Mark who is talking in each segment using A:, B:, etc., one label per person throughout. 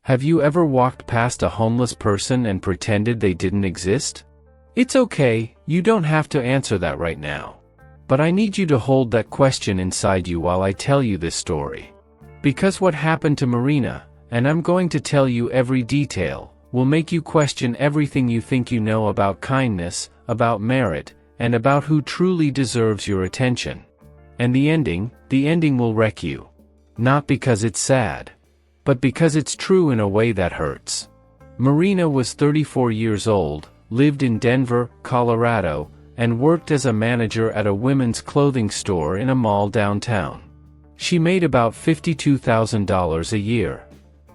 A: Have you ever walked past a homeless person and pretended they didn't exist? It's okay, you don't have to answer that right now. But I need you to hold that question inside you while I tell you this story. Because what happened to Marina, and I'm going to tell you every detail, will make you question everything you think you know about kindness, about merit, and about who truly deserves your attention. And the ending will wreck you. Not because it's sad, but because it's true in a way that hurts. Marina was 34 years old, lived in Denver, Colorado, and worked as a manager at a women's clothing store in a mall downtown. She made about $52,000 a year.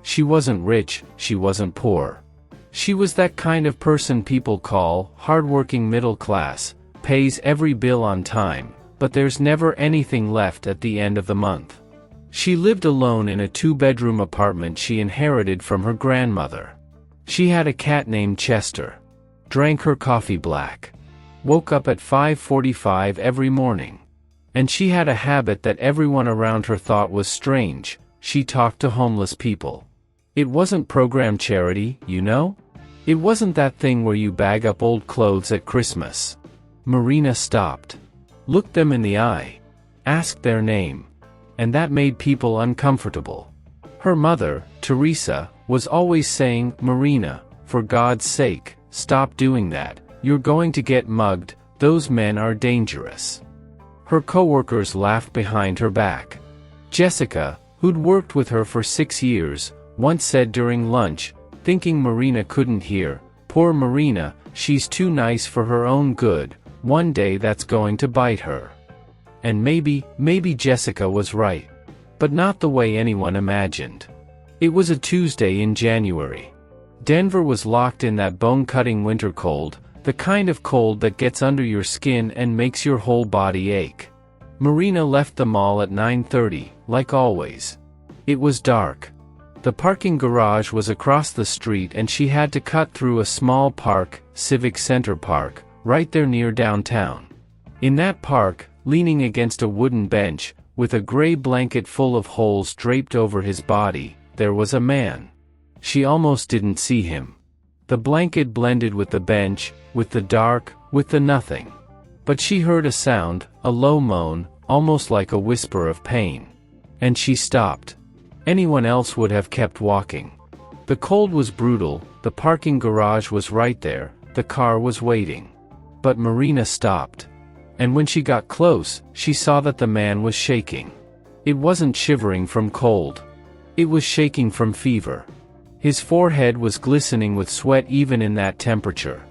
A: She wasn't rich, she wasn't poor. She was that kind of person people call hardworking middle class, pays every bill on time, but there's never anything left at the end of the month. She lived alone in a 2-bedroom apartment she inherited from her grandmother. She had a cat named Chester. Drank her coffee black. Woke up at 5:45 every morning. And she had a habit that everyone around her thought was strange: she talked to homeless people. It wasn't program charity, you know? It wasn't that thing where you bag up old clothes at Christmas. Marina stopped. Looked them in the eye. Asked their name. And that made people uncomfortable. Her mother, Teresa, was always saying, "Marina, for God's sake, stop doing that, you're going to get mugged, those men are dangerous." Her coworkers laughed behind her back. Jessica, who'd worked with her for 6 years, once said during lunch, thinking Marina couldn't hear, "Poor Marina, she's too nice for her own good, one day that's going to bite her." And maybe Jessica was right. But not the way anyone imagined. It was a Tuesday in January. Denver was locked in that bone-cutting winter cold, the kind of cold that gets under your skin and makes your whole body ache. Marina left the mall at 9:30, like always. It was dark. The parking garage was across the street and she had to cut through a small park, Civic Center Park, right there near downtown. In that park, leaning against a wooden bench, with a gray blanket full of holes draped over his body, there was a man. She almost didn't see him. The blanket blended with the bench, with the dark, with the nothing. But she heard a sound, a low moan, almost like a whisper of pain. And she stopped. Anyone else would have kept walking. The cold was brutal, the parking garage was right there, the car was waiting. But Marina stopped. And when she got close, she saw that the man was shaking. It wasn't shivering from cold. It was shaking from fever. His forehead was glistening with sweat even in that temperature.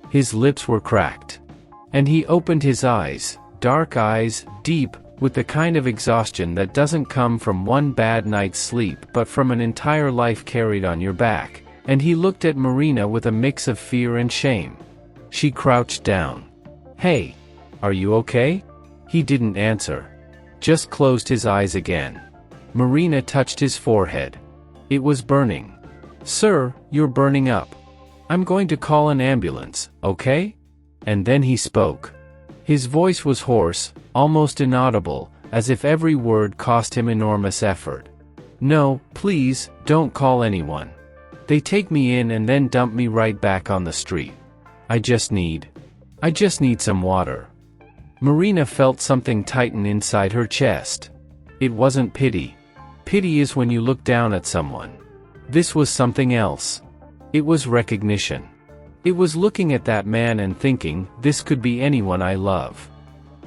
A: His lips were cracked. And he opened his eyes, dark eyes, deep, with the kind of exhaustion that doesn't come from one bad night's sleep but from an entire life carried on your back, and he looked at Marina with a mix of fear and shame. She crouched down. "Hey, are you okay?" He didn't answer. Just closed his eyes again. Marina touched his forehead. It was burning. "Sir, you're burning up. I'm going to call an ambulance, okay?" And then he spoke. His voice was hoarse, almost inaudible, as if every word cost him enormous effort. "No, please, don't call anyone. They take me in and then dump me right back on the street. I just need some water." Marina felt something tighten inside her chest. It wasn't pity. Pity is when you look down at someone. This was something else. It was recognition. It was looking at that man and thinking, this could be anyone I love.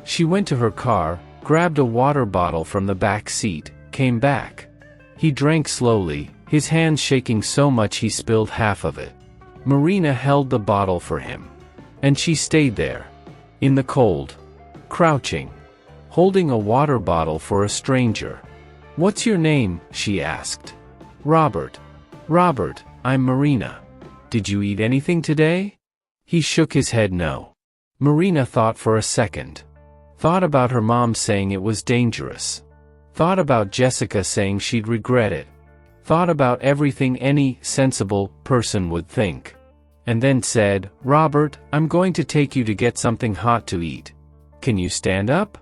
A: She went to her car, grabbed a water bottle from the back seat, came back. He drank slowly, his hands shaking so much he spilled half of it. Marina held the bottle for him. And she stayed there. In the cold. Crouching. Holding a water bottle for a stranger. "What's your name?" she asked. "Robert." "Robert, I'm Marina. Did you eat anything today?" He shook his head no. Marina thought for a second. Thought about her mom saying it was dangerous. Thought about Jessica saying she'd regret it. Thought about everything any sensible person would think. And then said, "Robert, I'm going to take you to get something hot to eat. Can you stand up?"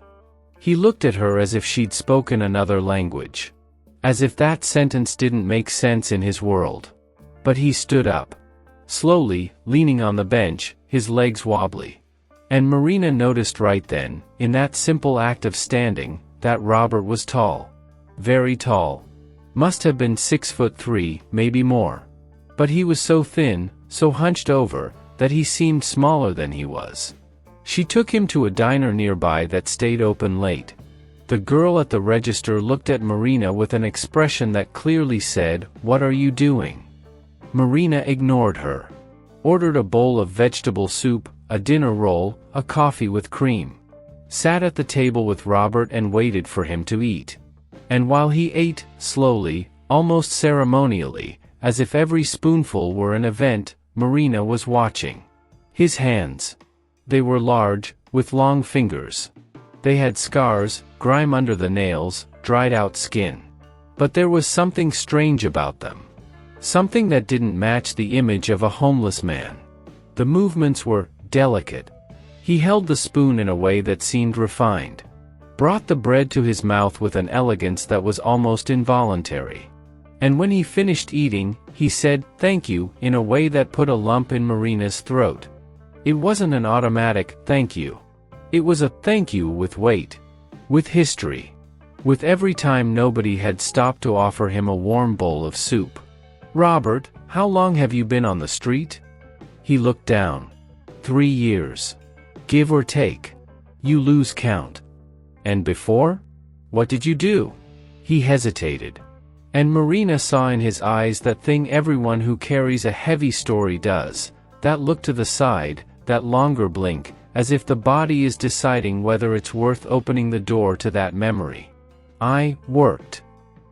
A: He looked at her as if she'd spoken another language. As if that sentence didn't make sense in his world. But he stood up. Slowly, leaning on the bench, his legs wobbly. And Marina noticed right then, in that simple act of standing, that Robert was tall. Very tall. Must have been 6'3", maybe more. But he was so thin, so hunched over, that he seemed smaller than he was. She took him to a diner nearby that stayed open late. The girl at the register looked at Marina with an expression that clearly said, "What are you doing?" Marina ignored her. Ordered a bowl of vegetable soup, a dinner roll, a coffee with cream. Sat at the table with Robert and waited for him to eat. And while he ate, slowly, almost ceremonially, as if every spoonful were an event, Marina was watching. His hands. They were large, with long fingers. They had scars, grime under the nails, dried out skin. But there was something strange about them. Something that didn't match the image of a homeless man. The movements were delicate. He held the spoon in a way that seemed refined. Brought the bread to his mouth with an elegance that was almost involuntary. And when he finished eating, he said, "Thank you," in a way that put a lump in Marina's throat. It wasn't an automatic, "thank you." It was a thank you with weight. With history. With every time nobody had stopped to offer him a warm bowl of soup. "Robert, how long have you been on the street?" He looked down. 3 years. Give or take. You lose count. And before? What did you do? He hesitated. And Marina saw in his eyes that thing everyone who carries a heavy story does, that look to the side, that longer blink, as if the body is deciding whether it's worth opening the door to that memory. "I worked."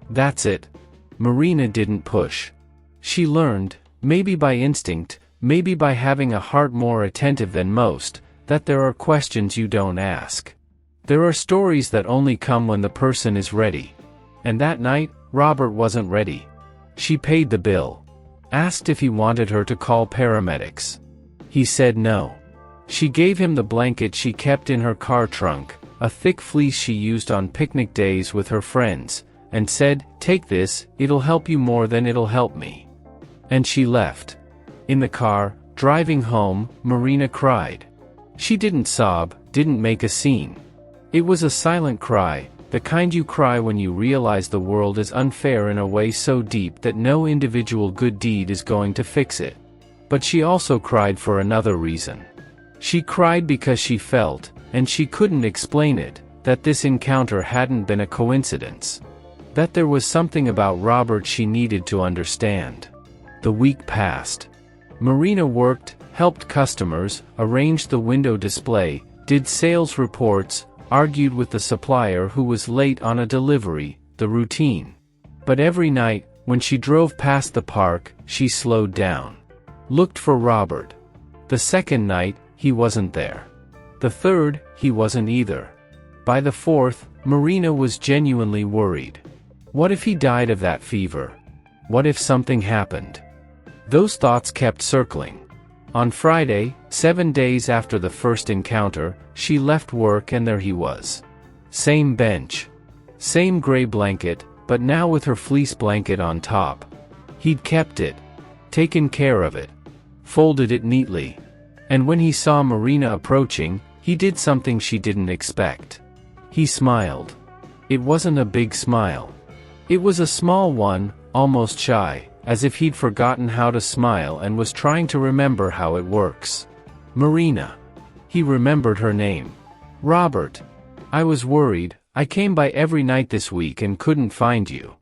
A: That's it. Marina didn't push. She learned, maybe by instinct, maybe by having a heart more attentive than most, that there are questions you don't ask. There are stories that only come when the person is ready. And that night, Robert wasn't ready. She paid the bill. Asked if he wanted her to call paramedics. He said no. She gave him the blanket she kept in her car trunk, a thick fleece she used on picnic days with her friends, and said, "Take this, it'll help you more than it'll help me." And she left. In the car, driving home, Marina cried. She didn't sob, didn't make a scene. It was a silent cry, the kind you cry when you realize the world is unfair in a way so deep that no individual good deed is going to fix it. But she also cried for another reason. She cried because she felt, and she couldn't explain it, that this encounter hadn't been a coincidence. That there was something about Robert she needed to understand. The week passed. Marina worked, helped customers, arranged the window display, did sales reports, argued with the supplier who was late on a delivery, the routine. But every night, when she drove past the park, she slowed down. Looked for Robert. The second night, he wasn't there. The third, he wasn't either. By the fourth, Marina was genuinely worried. What if he died of that fever? What if something happened? Those thoughts kept circling. On Friday, 7 days after the first encounter, she left work and there he was. Same bench. Same gray blanket, but now with her fleece blanket on top. He'd kept it. Taken care of it. Folded it neatly. And when he saw Marina approaching, he did something she didn't expect. He smiled. It wasn't a big smile. It was a small one, almost shy, as if he'd forgotten how to smile and was trying to remember how it works. Marina. He remembered her name. Robert. I was worried, I came by every night this week and couldn't find you.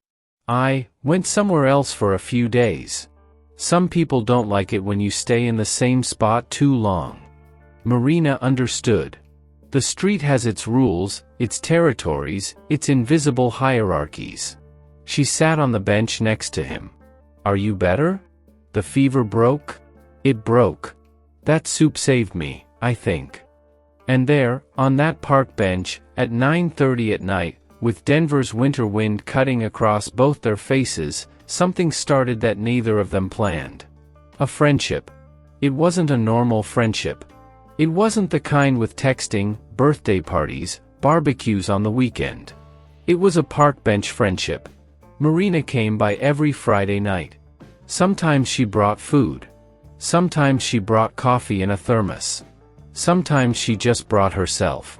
A: I went somewhere else for a few days. Some people don't like it when you stay in the same spot too long. Marina understood. The street has its rules, its territories, its invisible hierarchies. She sat on the bench next to him. Are you better? The fever broke? It broke. That soup saved me, I think. And there, on that park bench, at 9:30 at night, with Denver's winter wind cutting across both their faces, something started that neither of them planned. A friendship. It wasn't a normal friendship. It wasn't the kind with texting, birthday parties, barbecues on the weekend. It was a park bench friendship. Marina came by every Friday night. Sometimes she brought food. Sometimes she brought coffee in a thermos. Sometimes she just brought herself.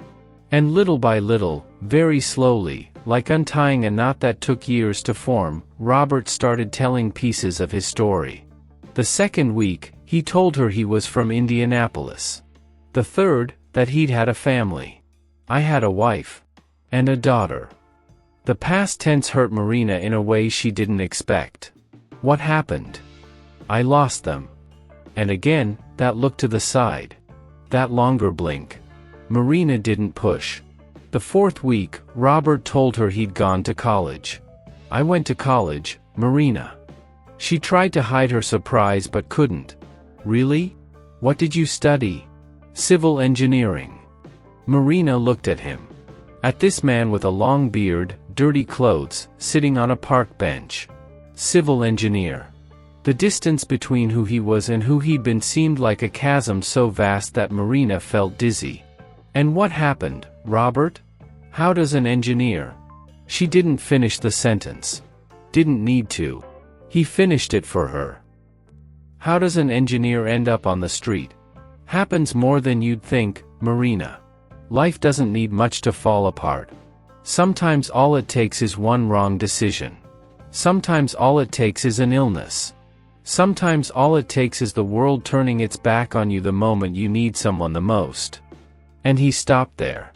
A: And little by little, very slowly, like untying a knot that took years to form, Robert started telling pieces of his story. The second week, he told her he was from Indianapolis. The third, that he'd had a family. I had a wife. And a daughter. The past tense hurt Marina in a way she didn't expect. What happened? I lost them. And again, that look to the side. That longer blink. Marina didn't push. The fourth week, Robert told her he'd gone to college. I went to college, Marina. She tried to hide her surprise but couldn't. Really? What did you study? Civil engineering. Marina looked at him. At this man with a long beard, dirty clothes, sitting on a park bench. Civil engineer. The distance between who he was and who he'd been seemed like a chasm so vast that Marina felt dizzy. And what happened, Robert? How does an engineer? She didn't finish the sentence. Didn't need to. He finished it for her. How does an engineer end up on the street? Happens more than you'd think, Marina. Life doesn't need much to fall apart. Sometimes all it takes is one wrong decision. Sometimes all it takes is an illness. Sometimes all it takes is the world turning its back on you the moment you need someone the most. And he stopped there.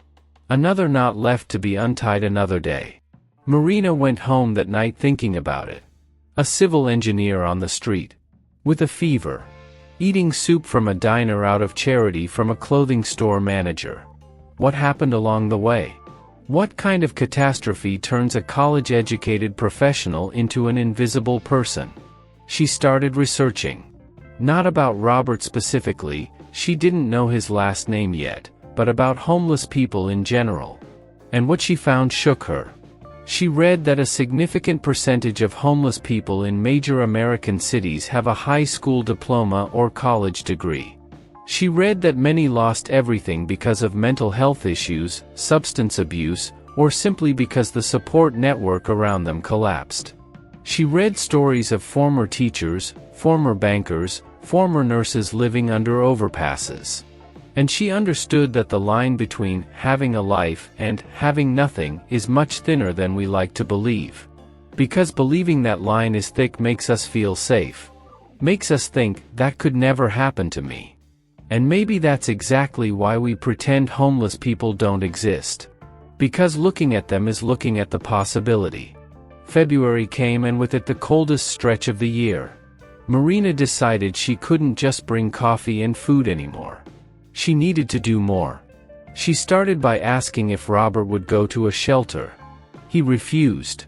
A: Another knot left to be untied another day. Marina went home that night thinking about it. A civil engineer on the street. With a fever. Eating soup from a diner out of charity from a clothing store manager. What happened along the way? What kind of catastrophe turns a college-educated professional into an invisible person? She started researching. Not about Robert specifically, she didn't know his last name yet, but about homeless people in general. And what she found shook her. She read that a significant percentage of homeless people in major American cities have a high school diploma or college degree. She read that many lost everything because of mental health issues, substance abuse, or simply because the support network around them collapsed. She read stories of former teachers, former bankers, former nurses living under overpasses. And she understood that the line between having a life and having nothing is much thinner than we like to believe. Because believing that line is thick makes us feel safe. Makes us think, that could never happen to me. And maybe that's exactly why we pretend homeless people don't exist. Because looking at them is looking at the possibility. February came and with it the coldest stretch of the year. Marina decided she couldn't just bring coffee and food anymore. She needed to do more. She started by asking if Robert would go to a shelter. He refused.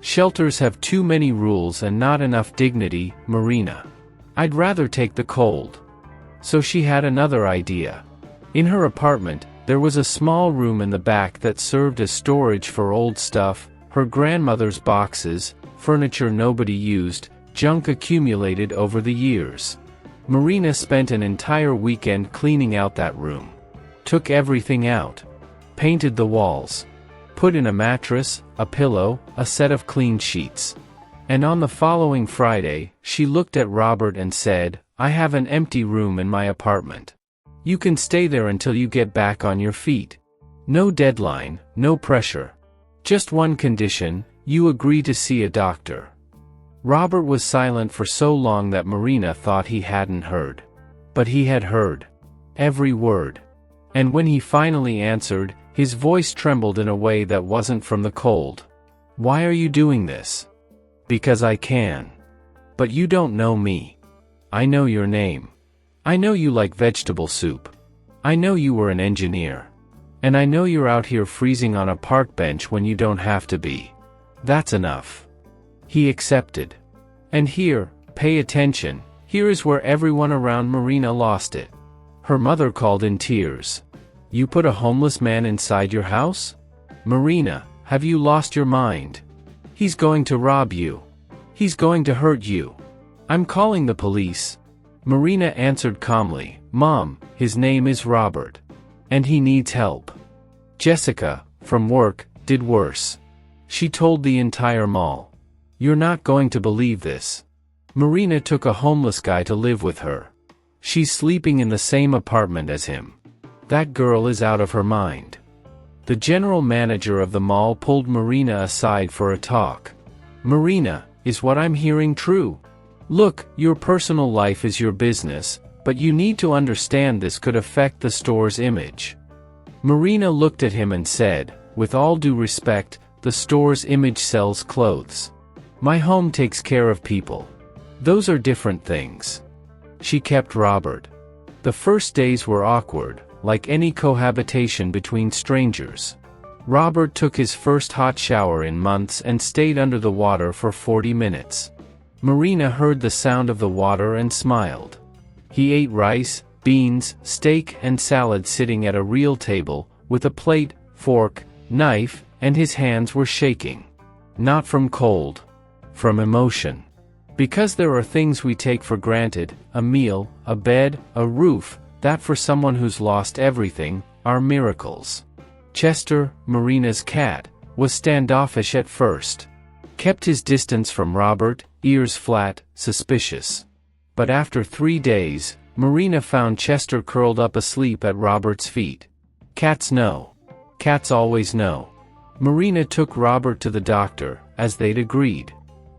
A: Shelters have too many rules and not enough dignity, Marina. I'd rather take the cold. So she had another idea. In her apartment, there was a small room in the back that served as storage for old stuff, her grandmother's boxes, furniture nobody used, junk accumulated over the years. Marina spent an entire weekend cleaning out that room. Took everything out. Painted the walls. Put in a mattress, a pillow, a set of clean sheets. And on the following Friday, she looked at Robert and said, I have an empty room in my apartment. You can stay there until you get back on your feet. No deadline, no pressure. Just one condition, you agree to see a doctor. Robert was silent for so long that Marina thought he hadn't heard. But he had heard. Every word. And when he finally answered, his voice trembled in a way that wasn't from the cold. Why are you doing this? Because I can. But you don't know me. I know your name. I know you like vegetable soup. I know you were an engineer. And I know you're out here freezing on a park bench when you don't have to be. That's enough. He accepted. And here, pay attention, here is where everyone around Marina lost it. Her mother called in tears. You put a homeless man inside your house? Marina, have you lost your mind? He's going to rob you. He's going to hurt you. I'm calling the police. Marina answered calmly, Mom, his name is Robert. And he needs help. Jessica, from work, did worse. She told the entire mall. "You're not going to believe this. Marina took a homeless guy to live with her. She's sleeping in the same apartment as him. That girl is out of her mind." The general manager of the mall pulled Marina aside for a talk. "Marina, is what I'm hearing true? Look, your personal life is your business, but you need to understand this could affect the store's image." Marina looked at him and said, "With all due respect, the store's image sells clothes. My home takes care of people. Those are different things." She kept Robert. The first days were awkward, like any cohabitation between strangers. Robert took his first hot shower in months and stayed under the water for 40 minutes. Marina heard the sound of the water and smiled. He ate rice, beans, steak and salad sitting at a real table, with a plate, fork, knife, and his hands were shaking. Not from cold. From emotion. Because there are things we take for granted, a meal, a bed, a roof, that for someone who's lost everything, are miracles. Chester, Marina's cat, was standoffish at first. Kept his distance from Robert, ears flat, suspicious. But after 3 days, Marina found Chester curled up asleep at Robert's feet. Cats know. Cats always know. Marina took Robert to the doctor, as they'd agreed.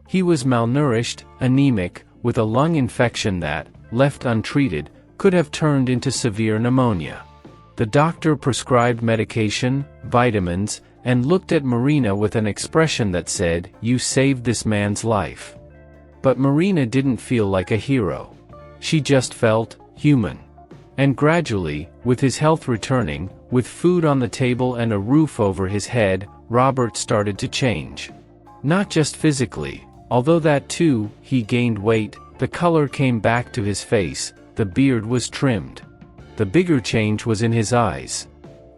A: He was malnourished, anemic, with a lung infection that, left untreated, could have turned into severe pneumonia. The doctor prescribed medication, vitamins, and looked at Marina with an expression that said, "You saved this man's life." But Marina didn't feel like a hero. She just felt human. And gradually, with his health returning, with food on the table and a roof over his head, Robert started to change. Not just physically, although that too, he gained weight, the color came back to his face, the beard was trimmed. The bigger change was in his eyes.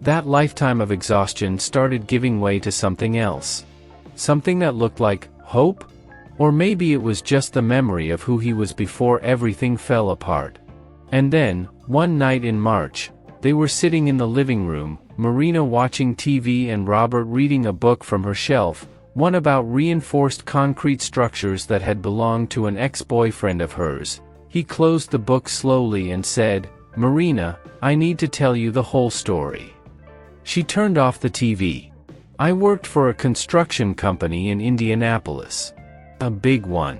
A: That lifetime of exhaustion started giving way to something else. Something that looked like hope? Or maybe it was just the memory of who he was before everything fell apart. And then, one night in March, they were sitting in the living room, Marina watching TV and Robert reading a book from her shelf, one about reinforced concrete structures that had belonged to an ex-boyfriend of hers. He closed the book slowly and said, "Marina, I need to tell you the whole story." She turned off the TV. "I worked for a construction company in Indianapolis. A big one.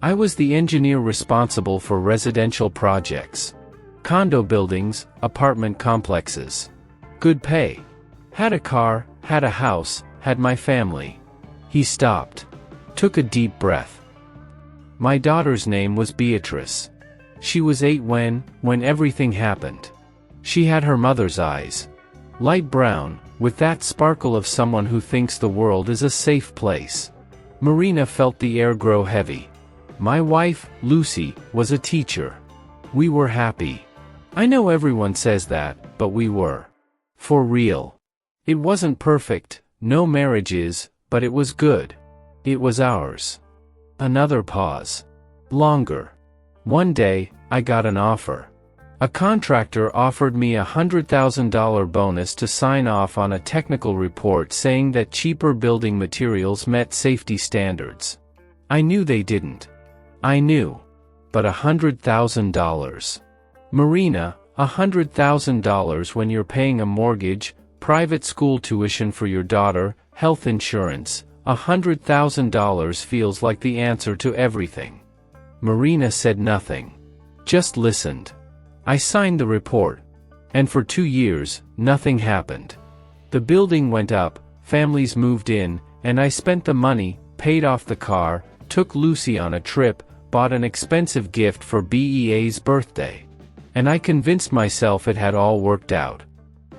A: I was the engineer responsible for residential projects. Condo buildings, apartment complexes. Good pay. Had a car, had a house, had my family." He stopped. Took a deep breath. "My daughter's name was Beatrice. She was 8 when everything happened. She had her mother's eyes. Light brown, with that sparkle of someone who thinks the world is a safe place." Marina felt the air grow heavy. "My wife, Lucy, was a teacher. We were happy. I know everyone says that, but we were. For real. It wasn't perfect, no marriage is, but it was good. It was ours." Another pause. Longer. "One day, I got an offer. A contractor offered me a $100,000 bonus to sign off on a technical report saying that cheaper building materials met safety standards. I knew they didn't. I knew. But $100,000. Marina, $100,000 when you're paying a mortgage, private school tuition for your daughter, health insurance, $100,000 feels like the answer to everything." Marina said nothing. Just listened. "I signed the report. And for 2 years, nothing happened. The building went up, families moved in, and I spent the money, paid off the car, took Lucy on a trip, bought an expensive gift for BEA's birthday. And I convinced myself it had all worked out.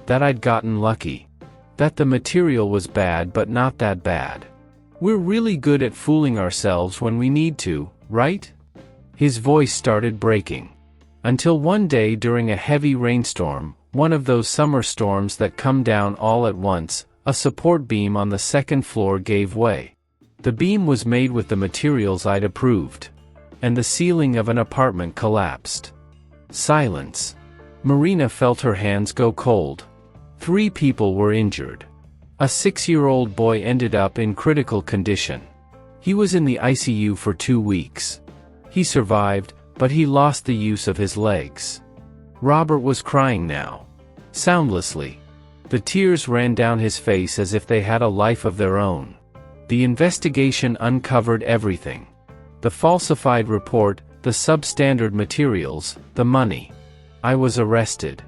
A: That I'd gotten lucky. That the material was bad but not that bad. We're really good at fooling ourselves when we need to, right?" His voice started breaking. Until one day during a heavy rainstorm, one of those summer storms that come down all at once, a support beam on the second floor gave way. The beam was made with the materials I'd approved. And the ceiling of an apartment collapsed. Silence. Marina felt her hands go cold. 3 people were injured. A 6-year-old boy ended up in critical condition. He was in the ICU for 2 weeks. He survived, but he lost the use of his legs. Robert was crying now. Soundlessly. The tears ran down his face as if they had a life of their own. The investigation uncovered everything. The falsified report, the substandard materials, the money. I was arrested.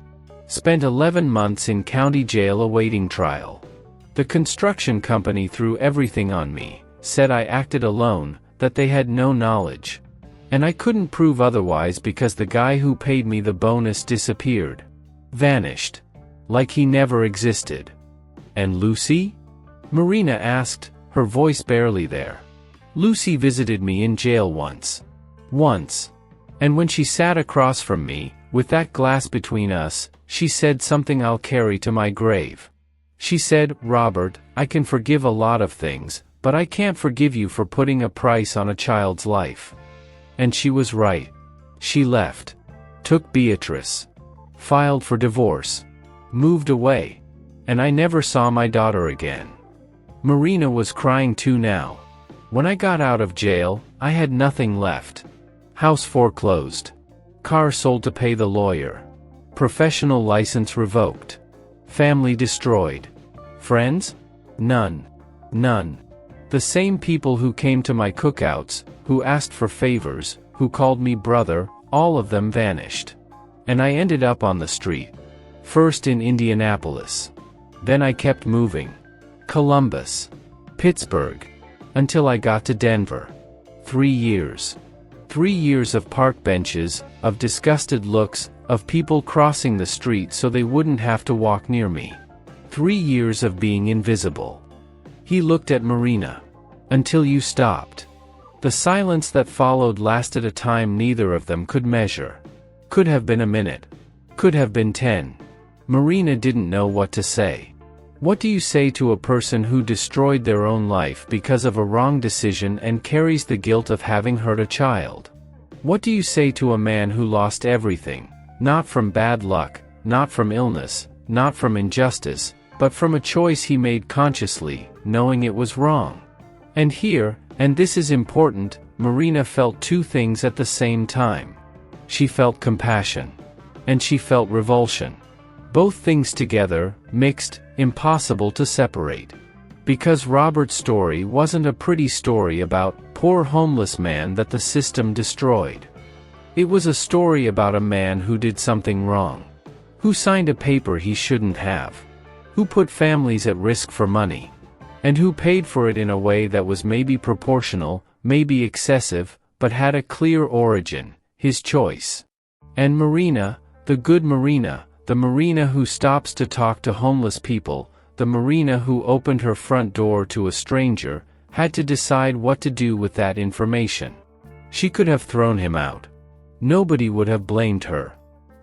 A: Spent 11 months in county jail awaiting trial. The construction company threw everything on me, said I acted alone, that they had no knowledge. And I couldn't prove otherwise because the guy who paid me the bonus disappeared. Vanished. Like he never existed. And Lucy? Marina asked, her voice barely there. Lucy visited me in jail once. Once. And when she sat across from me, with that glass between us, she said something I'll carry to my grave. She said, Robert, I can forgive a lot of things, but I can't forgive you for putting a price on a child's life. And she was right. She left. Took Beatrice. Filed for divorce. Moved away. And I never saw my daughter again. Marina was crying too now. When I got out of jail, I had nothing left. House foreclosed. Car sold to pay the lawyer. Professional license revoked. Family destroyed. Friends? None. None. The same people who came to my cookouts, who asked for favors, who called me brother, all of them vanished. And I ended up on the street. First in Indianapolis. Then I kept moving. Columbus. Pittsburgh. Until I got to Denver. 3 years. 3 years of park benches, of disgusted looks, of people crossing the street so they wouldn't have to walk near me. 3 years of being invisible. He looked at Marina. Until you stopped. The silence that followed lasted a time neither of them could measure. Could have been a minute. Could have been 10. Marina didn't know what to say. What do you say to a person who destroyed their own life because of a wrong decision and carries the guilt of having hurt a child? What do you say to a man who lost everything, not from bad luck, not from illness, not from injustice, but from a choice he made consciously, knowing it was wrong? And here, and this is important, Marina felt two things at the same time. She felt compassion. And she felt revulsion. Both things together, mixed, impossible to separate. Because Robert's story wasn't a pretty story about poor homeless man that the system destroyed. It was a story about a man who did something wrong. Who signed a paper he shouldn't have. Who put families at risk for money. And who paid for it in a way that was maybe proportional, maybe excessive, but had a clear origin, his choice. And Marina, the good Marina, the Marina who stops to talk to homeless people, the Marina who opened her front door to a stranger, had to decide what to do with that information. She could have thrown him out. Nobody would have blamed her.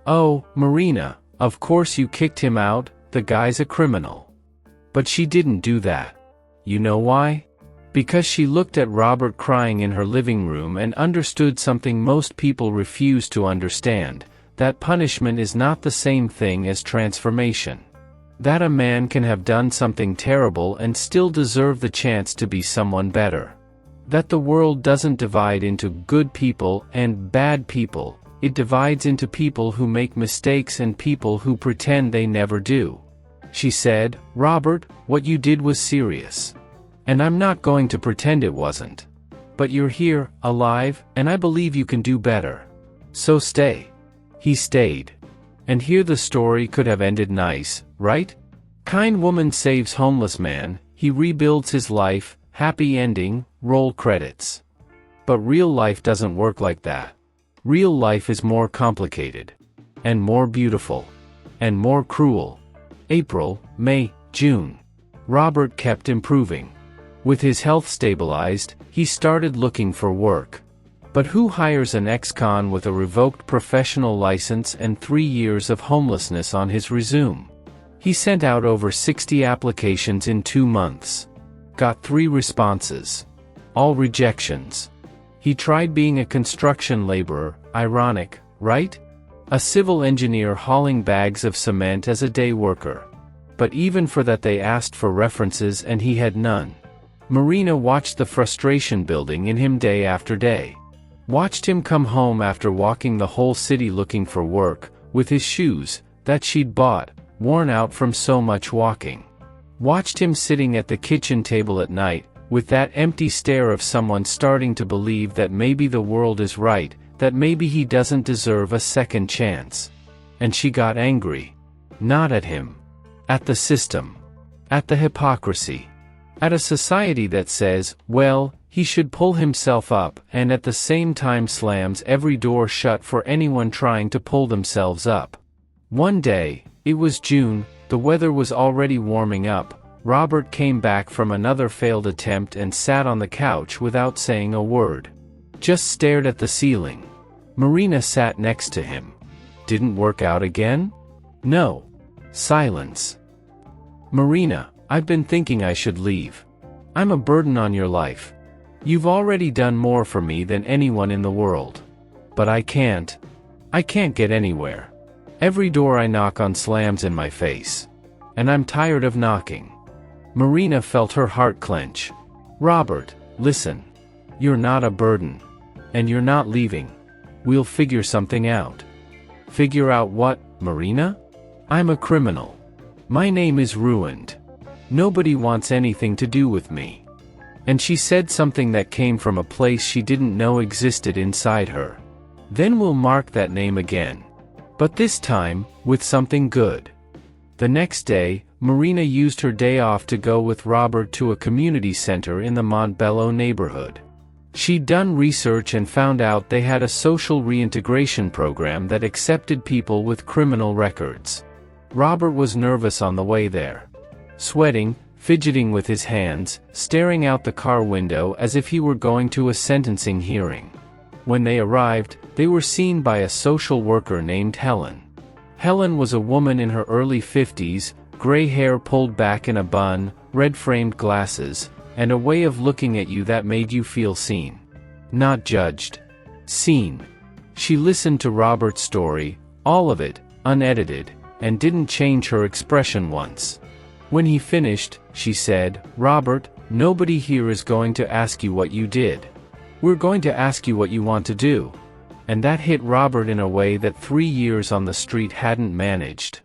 A: Oh, Marina, of course you kicked him out, the guy's a criminal. But she didn't do that. You know why? Because she looked at Robert crying in her living room and understood something most people refuse to understand, that punishment is not the same thing as transformation. That a man can have done something terrible and still deserve the chance to be someone better. That the world doesn't divide into good people and bad people, it divides into people who make mistakes and people who pretend they never do. She said, Robert, what you did was serious. And I'm not going to pretend it wasn't. But you're here, alive, and I believe you can do better. So stay. He stayed. And here the story could have ended nice, right? Kind woman saves homeless man, he rebuilds his life, happy ending, roll credits. But real life doesn't work like that. Real life is more complicated. And more beautiful. And more cruel. April, May, June. Robert kept improving. With his health stabilized, he started looking for work. But who hires an ex-con with a revoked professional license and 3 years of homelessness on his resume? He sent out over 60 applications in 2 months. Got 3 responses. All rejections. He tried being a construction laborer, ironic, right? A civil engineer hauling bags of cement as a day worker. but even for that they asked for references and he had none. Marina watched the frustration building in him day after day. Watched him come home after walking the whole city looking for work, with his shoes, that she'd bought, worn out from so much walking. Watched him sitting at the kitchen table at night, with that empty stare of someone starting to believe that maybe the world is right, that maybe he doesn't deserve a second chance. And she got angry. Not at him. At the system. At the hypocrisy. At a society that says, well, he should pull himself up, and at the same time slams every door shut for anyone trying to pull themselves up. One day, it was June, the weather was already warming up, Robert came back from another failed attempt and sat on the couch without saying a word. Just stared at the ceiling. Marina sat next to him. Didn't work out again? No. Silence. Marina, I've been thinking I should leave. I'm a burden on your life. You've already done more for me than anyone in the world. But I can't. I can't get anywhere. Every door I knock on slams in my face. And I'm tired of knocking. Marina felt her heart clench. Robert, listen. You're not a burden. And you're not leaving. We'll figure something out. Figure out what, Marina? I'm a criminal. My name is ruined. Nobody wants anything to do with me. And she said something that came from a place she didn't know existed inside her. Then we'll mark that name again. But this time, with something good. The next day, Marina used her day off to go with Robert to a community center in the Montbello neighborhood. She'd done research and found out they had a social reintegration program that accepted people with criminal records. Robert was nervous on the way there. Sweating, fidgeting with his hands, staring out the car window as if he were going to a sentencing hearing. When they arrived, they were seen by a social worker named Helen. Helen was a woman in her early 50s, gray hair pulled back in a bun, red-framed glasses, and a way of looking at you that made you feel seen. Not judged. Seen. She listened to Robert's story, all of it, unedited, and didn't change her expression once. When he finished, she said, Robert, nobody here is going to ask you what you did. We're going to ask you what you want to do. And that hit Robert in a way that 3 years on the street hadn't managed.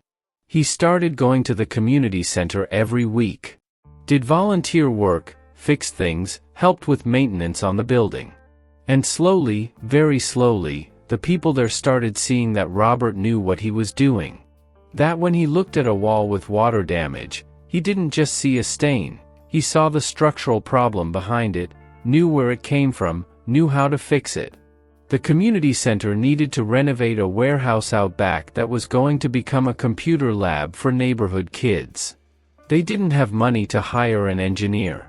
A: He started going to the community center every week. Did volunteer work, fixed things, helped with maintenance on the building. And slowly, very slowly, the people there started seeing that Robert knew what he was doing. That when he looked at a wall with water damage, he didn't just see a stain, he saw the structural problem behind it, knew where it came from, knew how to fix it. The community center needed to renovate a warehouse out back that was going to become a computer lab for neighborhood kids. They didn't have money to hire an engineer.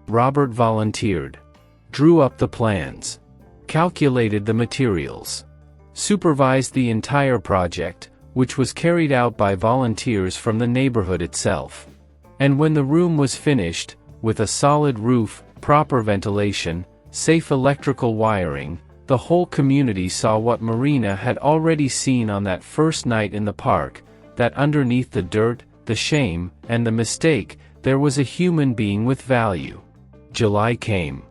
A: Robert volunteered. Drew up the plans. Calculated the materials. Supervised the entire project, which was carried out by volunteers from the neighborhood itself. And when the room was finished, with a solid roof, proper ventilation, safe electrical wiring, the whole community saw what Marina had already seen on that first night in the park, that underneath the dirt, the shame, and the mistake, there was a human being with value. July came.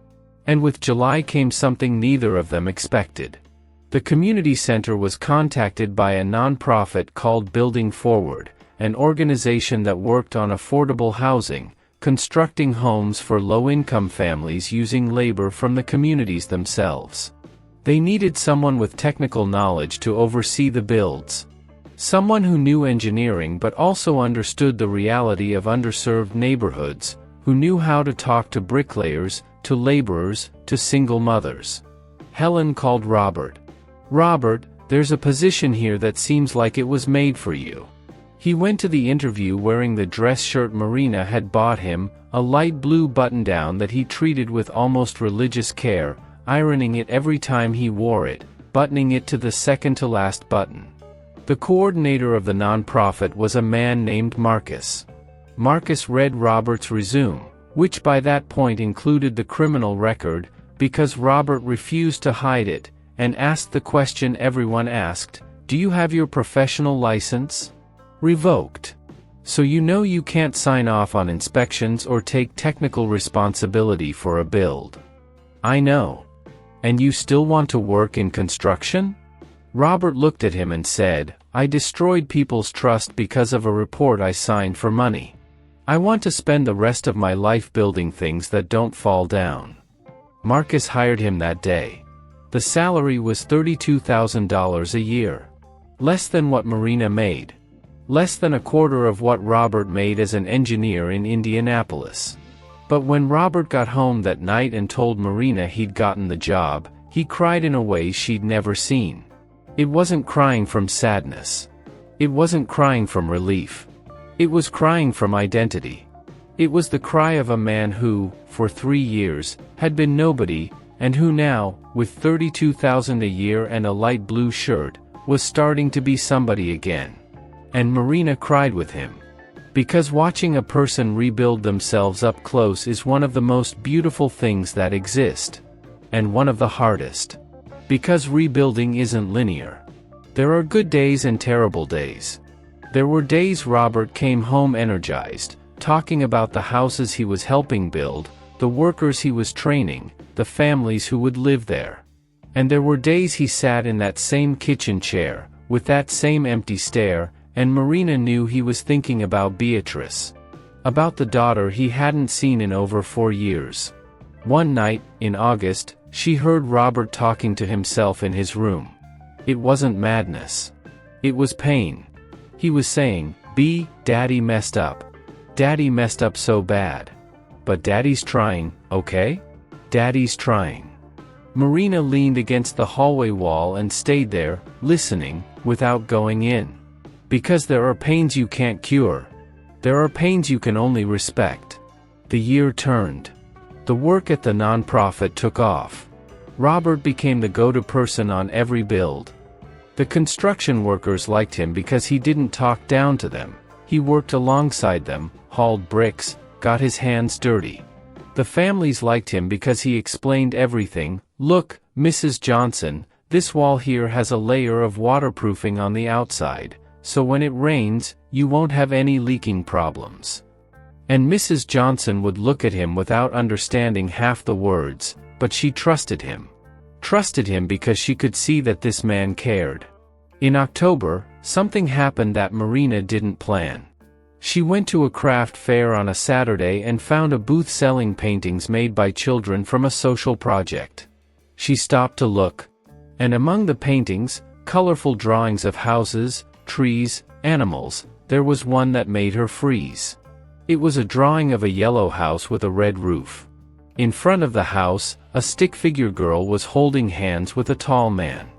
A: And with July came something neither of them expected. The community center was contacted by a non-profit called Building Forward, an organization that worked on affordable housing, constructing homes for low-income families using labor from the communities themselves. They needed someone with technical knowledge to oversee the builds. Someone who knew engineering but also understood the reality of underserved neighborhoods, who knew how to talk to bricklayers, to laborers, to single mothers. Helen called Robert. Robert, there's a position here that seems like it was made for you. He went to the interview wearing the dress shirt Marina had bought him, a light blue button-down that he treated with almost religious care, ironing it every time he wore it, buttoning it to the second-to-last button. The coordinator of the nonprofit was a man named Marcus. Marcus read Robert's resume, which by that point included the criminal record, because Robert refused to hide it, and asked the question everyone asked, "Do you have your professional license?" Revoked. So you know you can't sign off on inspections or take technical responsibility for a build. I know. And you still want to work in construction? Robert looked at him and said, I destroyed people's trust because of a report I signed for money. I want to spend the rest of my life building things that don't fall down. Marcus hired him that day. The salary was $32,000 a year. Less than what Marina made. Less than a quarter of what Robert made as an engineer in Indianapolis. But when Robert got home that night and told Marina he'd gotten the job, he cried in a way she'd never seen. It wasn't crying from sadness. It wasn't crying from relief. It was crying from identity. It was the cry of a man who, for 3 years, had been nobody, and who now, with $32,000 a year and a light blue shirt, was starting to be somebody again. And Marina cried with him. Because watching a person rebuild themselves up close is one of the most beautiful things that exist. And one of the hardest. Because rebuilding isn't linear. There are good days and terrible days. There were days Robert came home energized, talking about the houses he was helping build, the workers he was training, the families who would live there. And there were days he sat in that same kitchen chair, with that same empty stare, and Marina knew he was thinking about Beatrice. About the daughter he hadn't seen in over 4 years. One night, in August, she heard Robert talking to himself in his room. It wasn't madness. It was pain. He was saying, Daddy messed up. Daddy messed up so bad. But Daddy's trying, okay? Daddy's trying. Marina leaned against the hallway wall and stayed there, listening, without going in. Because there are pains you can't cure. There are pains you can only respect. The year turned. The work at the nonprofit took off. Robert became the go-to person on every build. The construction workers liked him because he didn't talk down to them. He worked alongside them, hauled bricks, got his hands dirty. The families liked him because he explained everything. Look, Mrs. Johnson, this wall here has a layer of waterproofing on the outside. So when it rains, you won't have any leaking problems. And Mrs. Johnson would look at him without understanding half the words, but she trusted him. Trusted him because she could see that this man cared. In October, something happened that Marina didn't plan. She went to a craft fair on a Saturday and found a booth selling paintings made by children from a social project. She stopped to look. And among the paintings, colorful drawings of houses, trees, animals, there was one that made her freeze. It was a drawing of a yellow house with a red roof. In front of the house, a stick figure girl was holding hands with a tall man.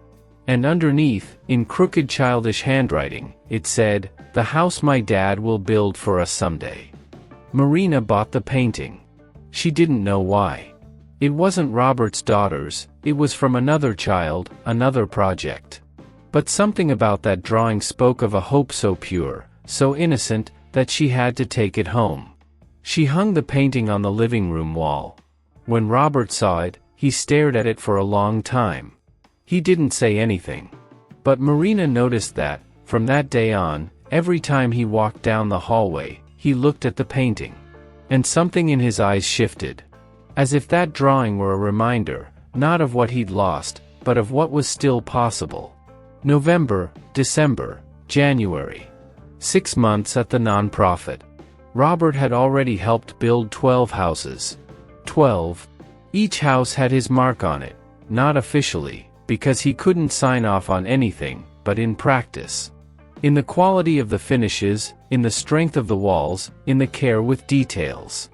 A: And underneath, in crooked childish handwriting, it said, "The house my dad will build for us someday." Marina bought the painting. She didn't know why. It wasn't Robert's daughter's, it was from another child, another project. But something about that drawing spoke of a hope so pure, so innocent, that she had to take it home. She hung the painting on the living room wall. When Robert saw it, he stared at it for a long time. He didn't say anything. But Marina noticed that, from that day on, every time he walked down the hallway, he looked at the painting. And something in his eyes shifted. As if that drawing were a reminder, not of what he'd lost, but of what was still possible. November, December, January. 6 months at the nonprofit. Robert had already helped build 12 houses. 12. Each house had his mark on it, not officially, because he couldn't sign off on anything, but in practice. In the quality of the finishes, in the strength of the walls, in the care with details.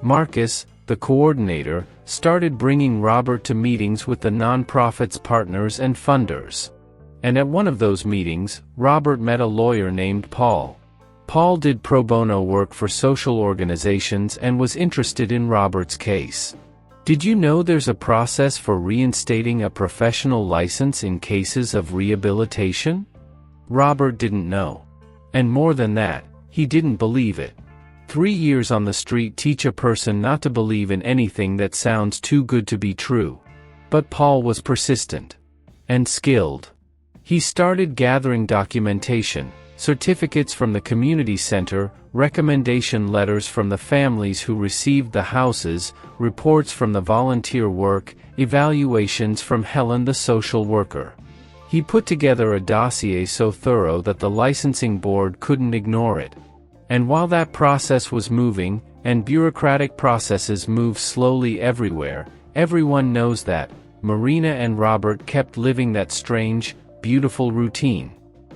A: Marcus, the coordinator, started bringing Robert to meetings with the nonprofit's partners and funders. And at one of those meetings, Robert met a lawyer named Paul. Paul did pro bono work for social organizations and was interested in Robert's case. Did you know there's a process for reinstating a professional license in cases of rehabilitation? Robert didn't know. And more than that, he didn't believe it. 3 years on the street teach a person not to believe in anything that sounds too good to be true. But Paul was persistent. And skilled. He started gathering documentation, certificates from the community center, recommendation letters from the families who received the houses, reports from the volunteer work, evaluations from Helen the social worker. He put together a dossier so thorough that the licensing board couldn't ignore it. And while that process was moving, and bureaucratic processes move slowly everywhere, everyone knows that Marina and Robert kept living that strange, beautiful routine.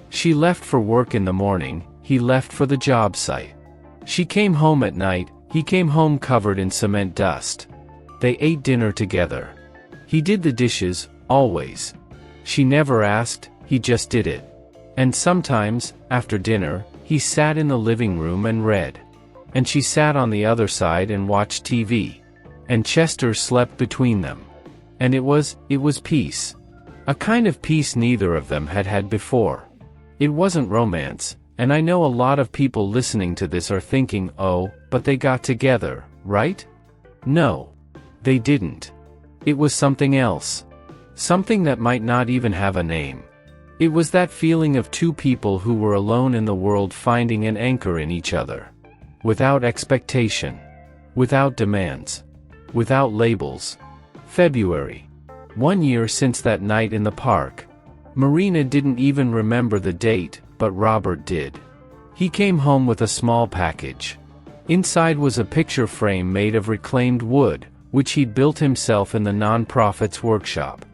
A: She left for work in the morning, he left for the job site. She came home at night, he came home covered in cement dust. They ate dinner together. He did the dishes, always. She never asked, he just did it. And sometimes, after dinner, he sat in the living room and read. And she sat on the other side and watched TV. And Chester slept between them. And it was peace. A kind of peace neither of them had had before. It wasn't romance, and I know a lot of people listening to this are thinking, oh, but they got together, right? No. They didn't. It was something else. Something that might not even have a name. It was that feeling of two people who were alone in the world finding an anchor in each other. Without expectation. Without demands. Without labels. February. 1 year since that night in the park. Marina didn't even remember the date, but Robert did. He came home with a small package. Inside was a picture frame made of reclaimed wood, which he'd built himself in the non-profit's workshop.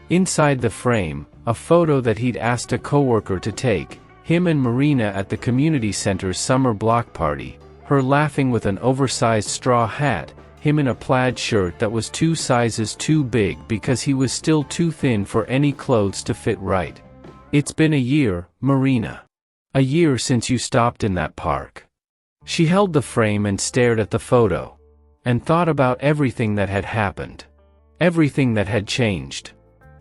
A: Inside the frame, a photo that he'd asked a coworker to take, him and Marina at the community center's summer block party, her laughing with an oversized straw hat, him in a plaid shirt that was 2 sizes too big because he was still too thin for any clothes to fit right. It's been a year, Marina. A year since you stopped in that park. She held the frame and stared at the photo. And thought about everything that had happened. Everything that had changed.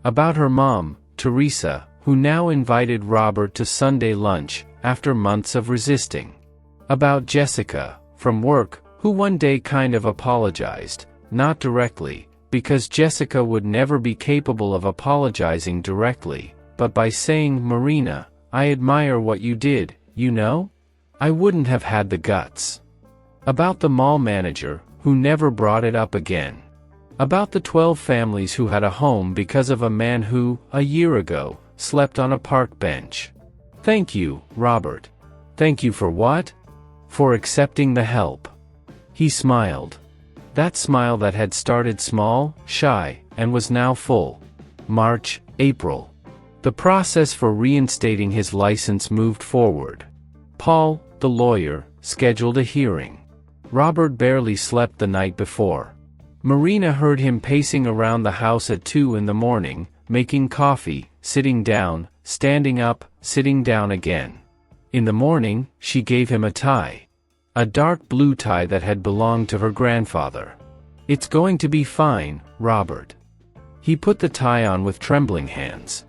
A: About her mom, Teresa, who now invited Robert to Sunday lunch, after months of resisting. About Jessica, from work, who one day kind of apologized, not directly, because Jessica would never be capable of apologizing directly, but by saying, Marina, I admire what you did, you know? I wouldn't have had the guts. About the mall manager, who never brought it up again. About the 12 families who had a home because of a man who, a year ago, slept on a park bench. Thank you, Robert. Thank you for what? For accepting the help. He smiled. That smile that had started small, shy, and was now full. March, April. The process for reinstating his license moved forward. Paul, the lawyer, scheduled a hearing. Robert barely slept the night before. Marina heard him pacing around the house at 2 in the morning, making coffee, sitting down, standing up, sitting down again. In the morning, she gave him a tie. A dark blue tie that had belonged to her grandfather. It's going to be fine, Robert. He put the tie on with trembling hands.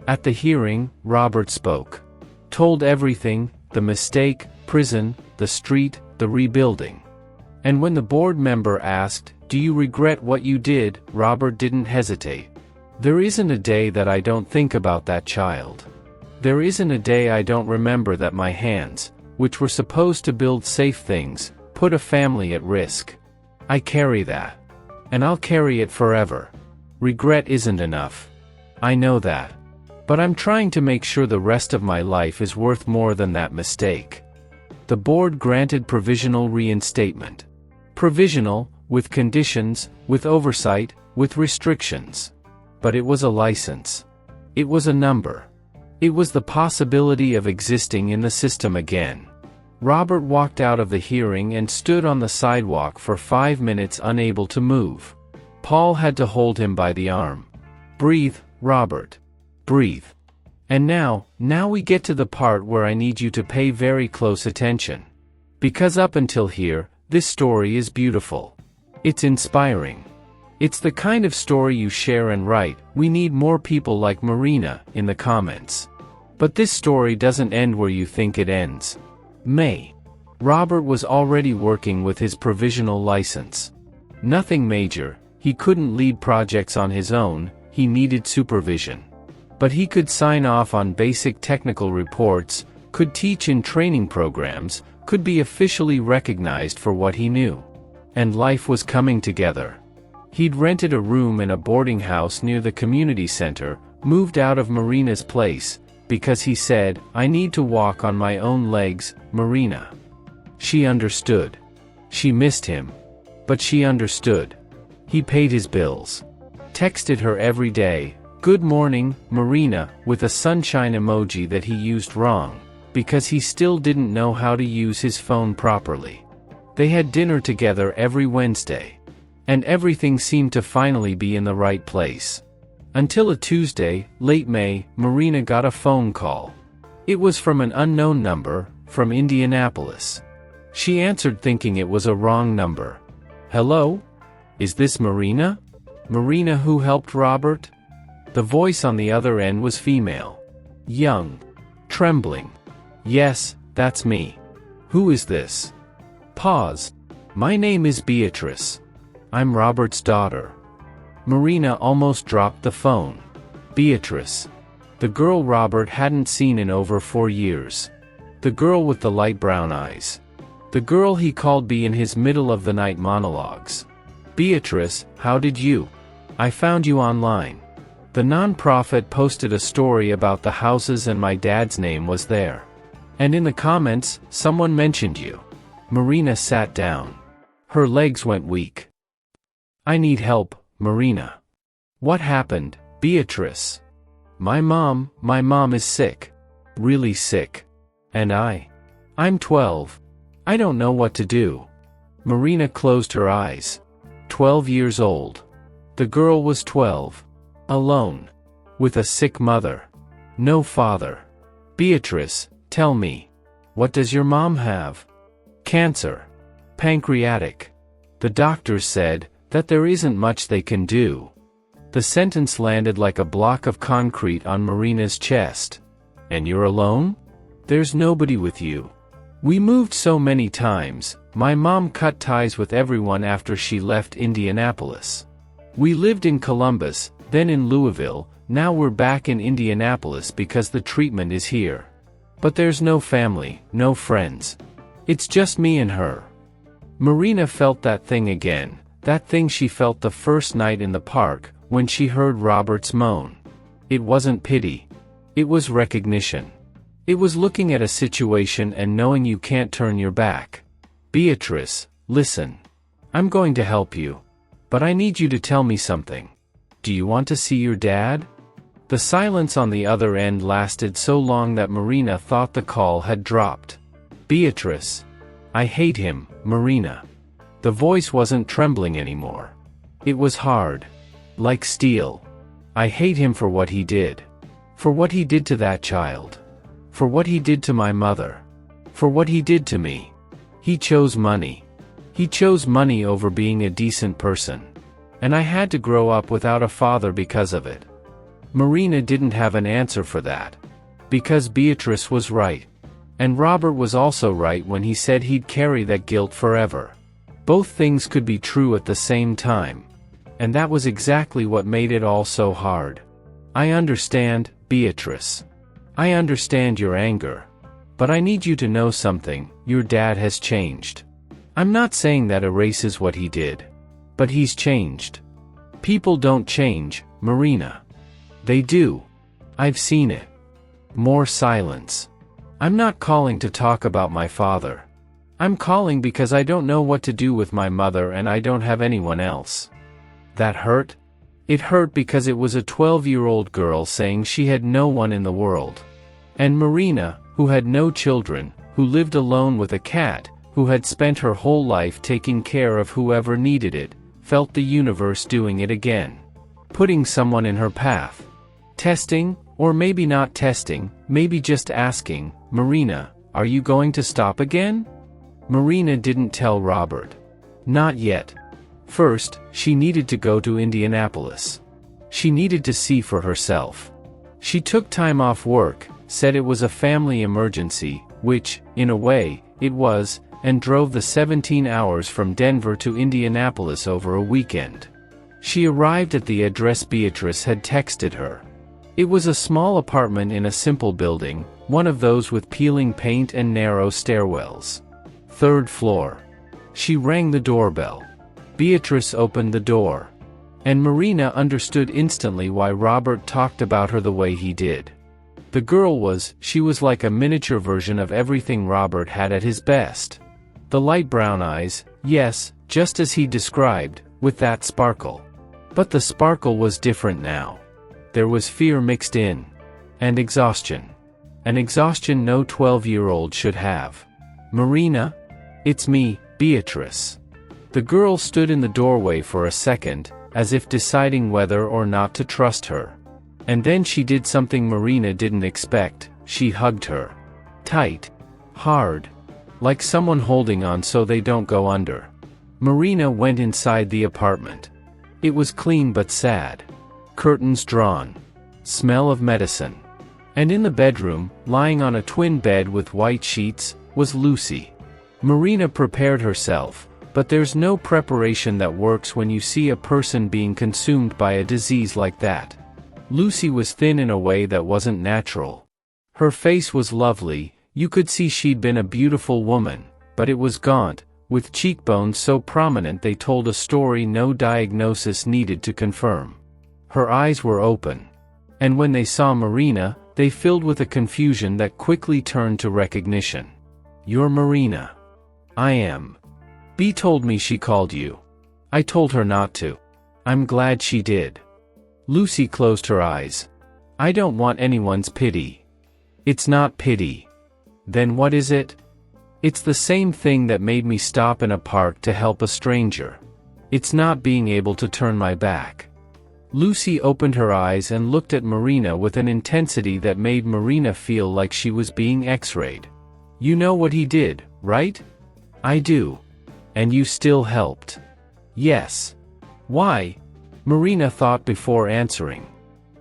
A: At the hearing, Robert spoke. Told everything, the mistake, prison, the street, the rebuilding. And when the board member asked, do you regret what you did, Robert didn't hesitate. There isn't a day that I don't think about that child. There isn't a day I don't remember that my hands, which were supposed to build safe things, put a family at risk. I carry that. And I'll carry it forever. Regret isn't enough. I know that. But I'm trying to make sure the rest of my life is worth more than that mistake. The board granted provisional reinstatement. Provisional, with conditions, with oversight, with restrictions. But it was a license. It was a number. It was the possibility of existing in the system again. Robert walked out of the hearing and stood on the sidewalk for 5 minutes unable to move. Paul had to hold him by the arm. Breathe, Robert. Breathe. And now we get to the part where I need you to pay very close attention. Because up until here, this story is beautiful. It's inspiring. It's the kind of story you share and write. We need more people like Marina in the comments. But this story doesn't end where you think it ends. May. Robert was already working with his provisional license. Nothing major, he couldn't lead projects on his own, he needed supervision. But he could sign off on basic technical reports, could teach in training programs, could be officially recognized for what he knew. And life was coming together. He'd rented a room in a boarding house near the community center, moved out of Marina's place, because he said, "I need to walk on my own legs, Marina." She understood. She missed him. But she understood. He paid his bills. Texted her every day, "Good morning, Marina," with a sunshine emoji that he used wrong, because he still didn't know how to use his phone properly. They had dinner together every Wednesday. And everything seemed to finally be in the right place. Until a Tuesday, late May, Marina got a phone call. It was from an unknown number, from Indianapolis. She answered thinking it was a wrong number. "Hello? Is this Marina? Marina who helped Robert?" The voice on the other end was female. Young. Trembling. "Yes, that's me. Who is this?" Pause. "My name is Beatrice. I'm Robert's daughter." Marina almost dropped the phone. Beatrice. The girl Robert hadn't seen in over 4 years. The girl with the light brown eyes. The girl he called Bea in his middle-of-the-night monologues. "Beatrice, how did you? I found you online. The nonprofit posted a story about the houses and my dad's name was there. And in the comments, someone mentioned you." Marina sat down. Her legs went weak. "I need help, Marina." "What happened, Beatrice?" My mom is sick. Really sick. And I'm 12. I don't know what to do." Marina closed her eyes. 12 years old. The girl was 12. Alone. With a sick mother. No father. "Beatrice, tell me. What does your mom have?" "Cancer. Pancreatic. The doctors said that there isn't much they can do." The sentence landed like a block of concrete on Marina's chest. "And you're alone? There's nobody with you?" "We moved so many times. My mom cut ties with everyone after she left Indianapolis. We lived in Columbus, then in Louisville, now we're back in Indianapolis because the treatment is here. But there's no family, no friends. It's just me and her." Marina felt that thing again, that thing she felt the first night in the park, when she heard Robert's moan. It wasn't pity. It was recognition. It was looking at a situation and knowing you can't turn your back. "Beatrice, listen. I'm going to help you. But I need you to tell me something. Do you want to see your dad?" The silence on the other end lasted so long that Marina thought the call had dropped. "Beatrice. I hate him, Marina." The voice wasn't trembling anymore. It was hard. Like steel. "I hate him for what he did. For what he did to that child. For what he did to my mother. For what he did to me. He chose money. He chose money over being a decent person. And I had to grow up without a father because of it." Marina didn't have an answer for that. Because Beatrice was right. And Robert was also right when he said he'd carry that guilt forever. Both things could be true at the same time. And that was exactly what made it all so hard. "I understand, Beatrice. I understand your anger. But I need you to know something, your dad has changed. I'm not saying that erases what he did. But he's changed. People don't change, Marina. They do. I've seen it." More silence. "I'm not calling to talk about my father. I'm calling because I don't know what to do with my mother and I don't have anyone else." That hurt? It hurt because it was a 12-year-old girl saying she had no one in the world. And Marina, who had no children, who lived alone with a cat, who had spent her whole life taking care of whoever needed it, felt the universe doing it again. Putting someone in her path. Testing, or maybe not testing, maybe just asking, "Marina, are you going to stop again?" Marina didn't tell Robert. Not yet. First, she needed to go to Indianapolis. She needed to see for herself. She took time off work, said it was a family emergency, which, in a way, it was, and drove the 17 hours from Denver to Indianapolis over a weekend. She arrived at the address Beatrice had texted her. It was a small apartment in a simple building, One of those with peeling paint and narrow stairwells. 3rd floor. She rang the doorbell. Beatrice opened the door. And Marina understood instantly why Robert talked about her the way he did. The girl she was like a miniature version of everything Robert had at his best. The light brown eyes, yes, just as he described, with that sparkle. But the sparkle was different now. There was fear mixed in. And exhaustion. An exhaustion no 12-year-old should have. Marina? It's me, Beatrice. The girl stood in the doorway for a second, as if deciding whether or not to trust her. And then she did something Marina didn't expect. She hugged her. Tight. Hard. Like someone holding on so they don't go under. Marina went inside the apartment. It was clean but sad. Curtains drawn. Smell of medicine. And in the bedroom, lying on a twin bed with white sheets, was Lucy. Marina prepared herself, but there's no preparation that works when you see a person being consumed by a disease like that. Lucy was thin in a way that wasn't natural. Her face was lovely, you could see she'd been a beautiful woman, but it was gaunt, with cheekbones so prominent they told a story no diagnosis needed to confirm. Her eyes were open. And when they saw Marina, they filled with a confusion that quickly turned to recognition. You're Marina. I am. Bea told me she called you. I told her not to. I'm glad she did. Lucy closed her eyes. I don't want anyone's pity. It's not pity. Then what is it? It's the same thing that made me stop in a park to help a stranger. It's not being able to turn my back. Lucy opened her eyes and looked at Marina with an intensity that made Marina feel like she was being X-rayed. You know what he did, right? I do. And you still helped. Yes. Why? Marina thought before answering.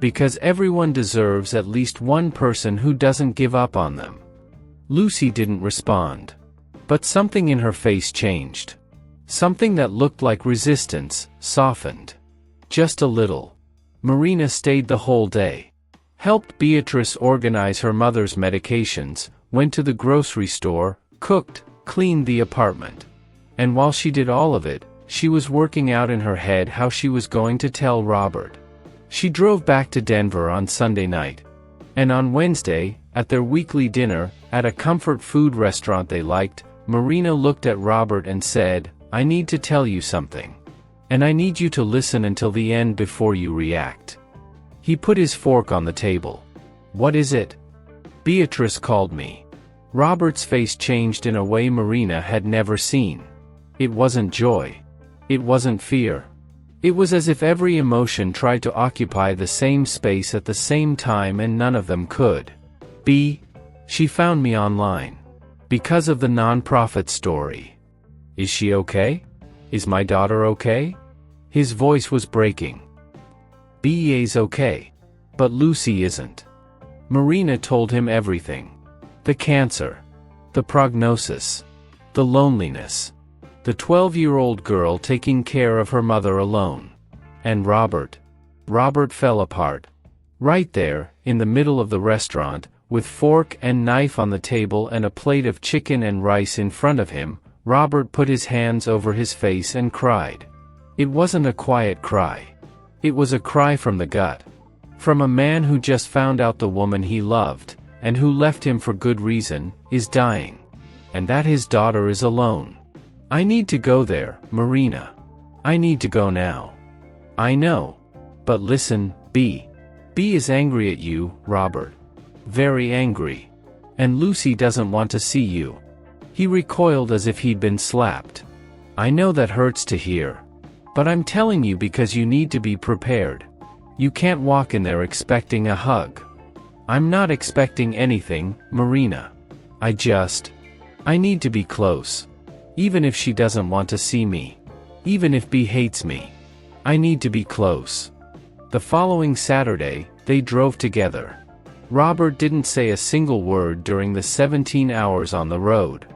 A: Because everyone deserves at least one person who doesn't give up on them. Lucy didn't respond. But something in her face changed. Something that looked like resistance softened. Just a little. Marina stayed the whole day. Helped Beatrice organize her mother's medications, went to the grocery store, cooked, cleaned the apartment. And while she did all of it, she was working out in her head how she was going to tell Robert. She drove back to Denver on Sunday night. And on Wednesday, at their weekly dinner, at a comfort food restaurant they liked, Marina looked at Robert and said, I need to tell you something. And I need you to listen until the end before you react. He put his fork on the table. What is it? Beatrice called me. Robert's face changed in a way Marina had never seen. It wasn't joy. It wasn't fear. It was as if every emotion tried to occupy the same space at the same time and none of them could. Bea, she found me online. Because of the nonprofit story. Is she okay? Is my daughter okay? His voice was breaking. Bea's okay. But Lucy isn't. Marina told him everything. The cancer. The prognosis. The loneliness. The 12-year-old girl taking care of her mother alone. And Robert. Robert fell apart. Right there, in the middle of the restaurant, with fork and knife on the table and a plate of chicken and rice in front of him, Robert put his hands over his face and cried. It wasn't a quiet cry. It was a cry from the gut. From a man who just found out the woman he loved, and who left him for good reason, is dying. And that his daughter is alone. I need to go there, Marina. I need to go now. I know. But listen, Bea. Bea is angry at you, Robert. Very angry. And Lucy doesn't want to see you. He recoiled as if he'd been slapped. I know that hurts to hear. But I'm telling you because you need to be prepared. You can't walk in there expecting a hug. I'm not expecting anything, Marina. I need to be close. Even if she doesn't want to see me. Even if Bea hates me. I need to be close. The following Saturday, they drove together. Robert didn't say a single word during the 17 hours on the road.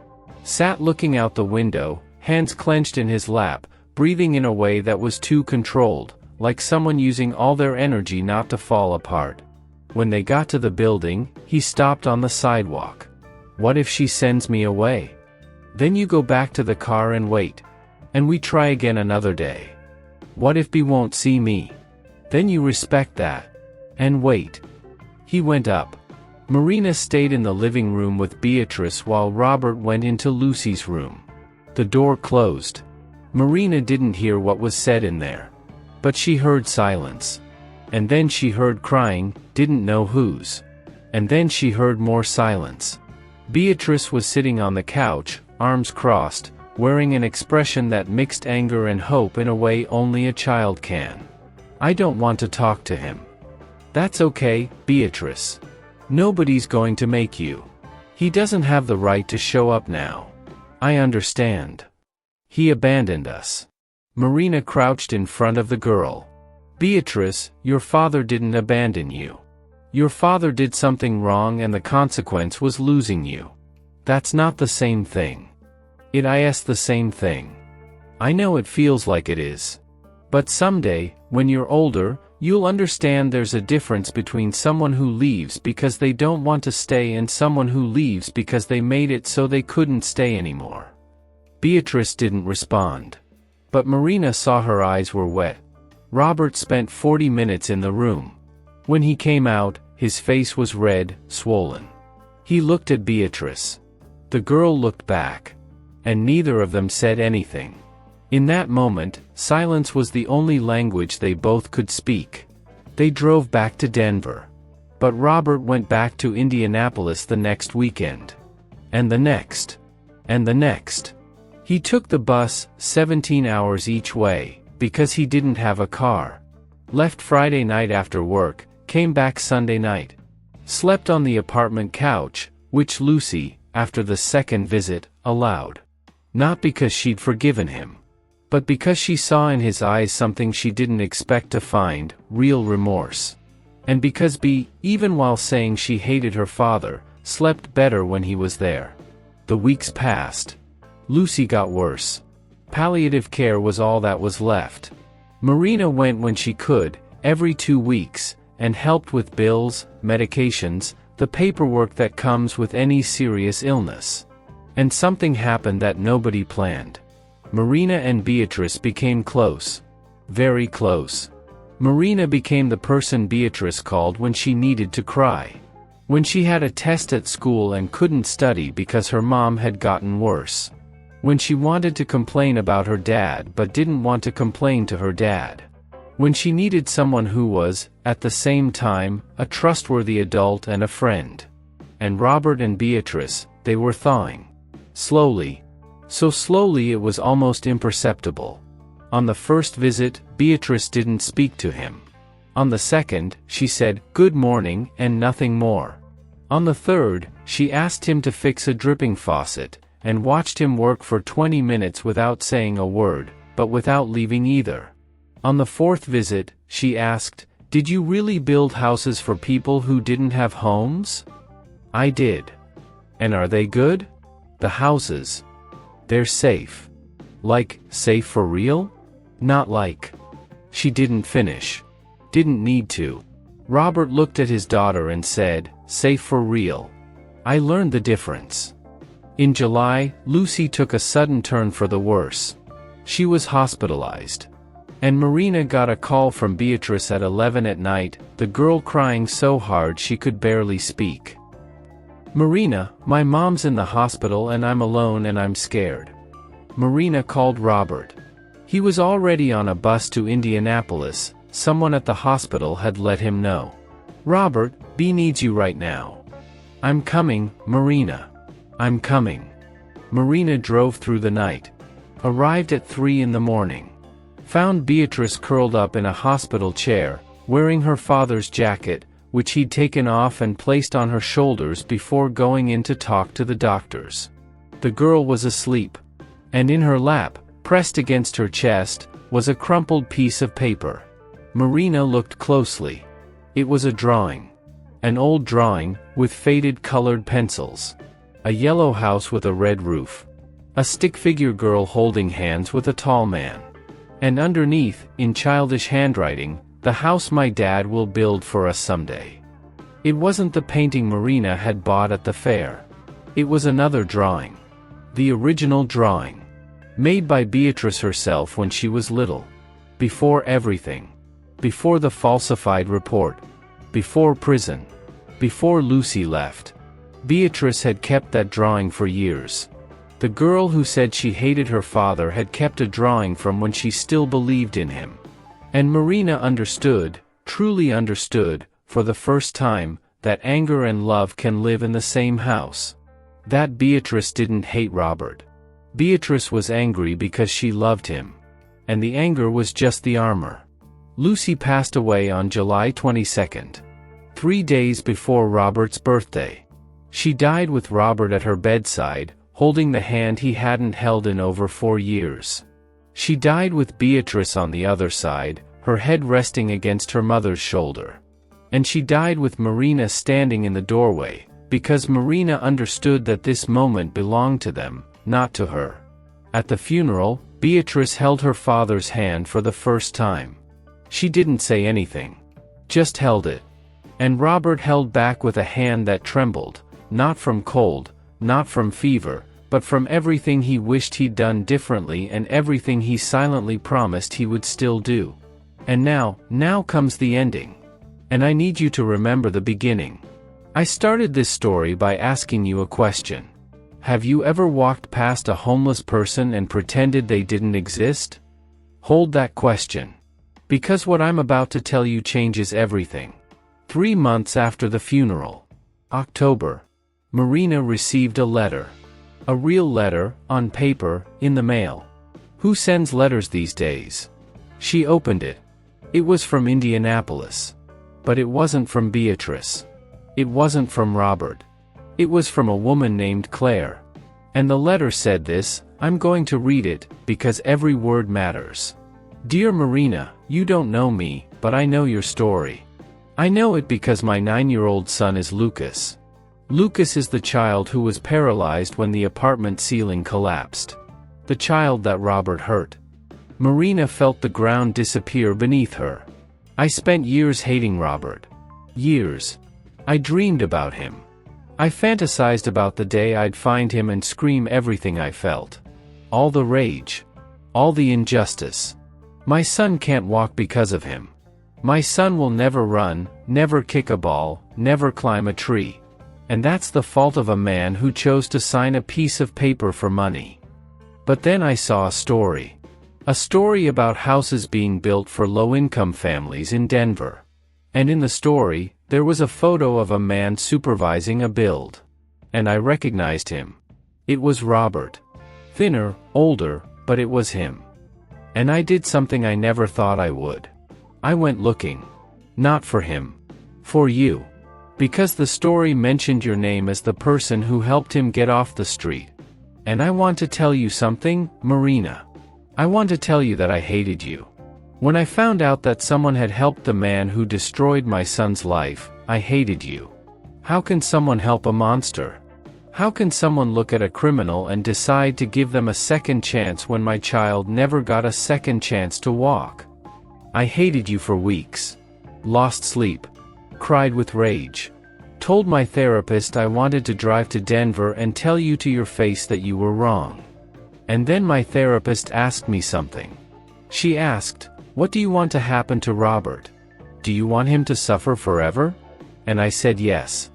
A: Sat looking out the window, hands clenched in his lap, breathing in a way that was too controlled, like someone using all their energy not to fall apart. When they got to the building, he stopped on the sidewalk. What if she sends me away? Then you go back to the car and wait. And we try again another day. What if B won't see me? Then you respect that. And wait. He went up. Marina stayed in the living room with Beatrice while Robert went into Lucy's room. The door closed. Marina didn't hear what was said in there. But she heard silence. And then she heard crying, didn't know whose. And then she heard more silence. Beatrice was sitting on the couch, arms crossed, wearing an expression that mixed anger and hope in a way only a child can. I don't want to talk to him. That's okay, Beatrice. Nobody's going to make you. He doesn't have the right to show up now. I understand. He abandoned us. Marina crouched in front of the girl. Beatrice, your father didn't abandon you. Your father did something wrong and the consequence was losing you. That's not the same thing. It's the same thing. I know it feels like it is. But someday, when you're older, you'll understand there's a difference between someone who leaves because they don't want to stay and someone who leaves because they made it so they couldn't stay anymore. Beatrice didn't respond. But Marina saw her eyes were wet. Robert spent 40 minutes in the room. When he came out, his face was red, swollen. He looked at Beatrice. The girl looked back. And neither of them said anything. In that moment, silence was the only language they both could speak. They drove back to Denver. But Robert went back to Indianapolis the next weekend. And the next. And the next. He took the bus, 17 hours each way, because he didn't have a car. Left Friday night after work, came back Sunday night. Slept on the apartment couch, which Lucy, after the second visit, allowed. Not because she'd forgiven him. But because she saw in his eyes something she didn't expect to find, real remorse. And because B, even while saying she hated her father, slept better when he was there. The weeks passed. Lucy got worse. Palliative care was all that was left. Marina went when she could, every 2 weeks, and helped with bills, medications, the paperwork that comes with any serious illness. And something happened that nobody planned. Marina and Beatrice became close. Very close. Marina became the person Beatrice called when she needed to cry. When she had a test at school and couldn't study because her mom had gotten worse. When she wanted to complain about her dad but didn't want to complain to her dad. When she needed someone who was, at the same time, a trustworthy adult and a friend. And Robert and Beatrice, they were thawing. Slowly. So slowly it was almost imperceptible. On the first visit, Beatrice didn't speak to him. On the second, she said, "Good morning," and nothing more. On the third, she asked him to fix a dripping faucet, and watched him work for 20 minutes without saying a word, but without leaving either. On the fourth visit, she asked, "Did you really build houses for people who didn't have homes?" "I did." "And are they good?" "The houses. They're safe." "Like, safe for real?" "Not like." She didn't finish. Didn't need to. Robert looked at his daughter and said, "Safe for real. I learned the difference." In July, Lucy took a sudden turn for the worse. She was hospitalized. And Marina got a call from Beatrice at 11 at night, the girl crying so hard she could barely speak. "Marina, my mom's in the hospital and I'm alone and I'm scared." Marina called Robert. He was already on a bus to Indianapolis, someone at the hospital had let him know. "Robert, B needs you right now." "I'm coming, Marina. I'm coming." Marina drove through the night. Arrived at 3 in the morning. Found Beatrice curled up in a hospital chair, wearing her father's jacket, which he'd taken off and placed on her shoulders before going in to talk to the doctors. The girl was asleep. And in her lap, pressed against her chest, was a crumpled piece of paper. Marina looked closely. It was a drawing. An old drawing, with faded colored pencils. A yellow house with a red roof. A stick figure girl holding hands with a tall man. And underneath, in childish handwriting, "The house my dad will build for us someday." It wasn't the painting Marina had bought at the fair. It was another drawing. The original drawing. Made by Beatrice herself when she was little. Before everything. Before the falsified report. Before prison. Before Lucy left. Beatrice had kept that drawing for years. The girl who said she hated her father had kept a drawing from when she still believed in him. And Marina understood, truly understood, for the first time, that anger and love can live in the same house. That Beatrice didn't hate Robert. Beatrice was angry because she loved him. And the anger was just the armor. Lucy passed away on July 22nd. 3 days before Robert's birthday. She died with Robert at her bedside, holding the hand he hadn't held in over 4 years. She died with Beatrice on the other side, her head resting against her mother's shoulder. And she died with Marina standing in the doorway, because Marina understood that this moment belonged to them, not to her. At the funeral, Beatrice held her father's hand for the first time. She didn't say anything. Just held it. And Robert held back with a hand that trembled, not from cold, not from fever, but from everything he wished he'd done differently and everything he silently promised he would still do. And now comes the ending. And I need you to remember the beginning. I started this story by asking you a question. Have you ever walked past a homeless person and pretended they didn't exist? Hold that question. Because what I'm about to tell you changes everything. 3 months after the funeral. October. Marina received a letter. A real letter, on paper, in the mail. Who sends letters these days? She opened it. It was from Indianapolis. But it wasn't from Beatrice. It wasn't from Robert. It was from a woman named Claire. And the letter said this, I'm going to read it, because every word matters. Dear Marina, you don't know me, but I know your story. I know it because my 9-year-old son is Lucas. Lucas is the child who was paralyzed when the apartment ceiling collapsed. The child that Robert hurt. Marina felt the ground disappear beneath her. I spent years hating Robert. Years. I dreamed about him. I fantasized about the day I'd find him and scream everything I felt. All the rage. All the injustice. My son can't walk because of him. My son will never run, never kick a ball, never climb a tree. And that's the fault of a man who chose to sign a piece of paper for money. But then I saw a story. A story about houses being built for low-income families in Denver. And in the story, there was a photo of a man supervising a build. And I recognized him. It was Robert. Thinner, older, but it was him. And I did something I never thought I would. I went looking. Not for him. For you. Because the story mentioned your name as the person who helped him get off the street. And I want to tell you something, Marina. I want to tell you that I hated you. When I found out that someone had helped the man who destroyed my son's life, I hated you. How can someone help a monster? How can someone look at a criminal and decide to give them a second chance when my child never got a second chance to walk? I hated you for weeks. Lost sleep. Cried with rage. Told my therapist I wanted to drive to Denver and tell you to your face that you were wrong. And then my therapist asked me something. She asked, what do you want to happen to Robert? Do you want him to suffer forever? And I said yes.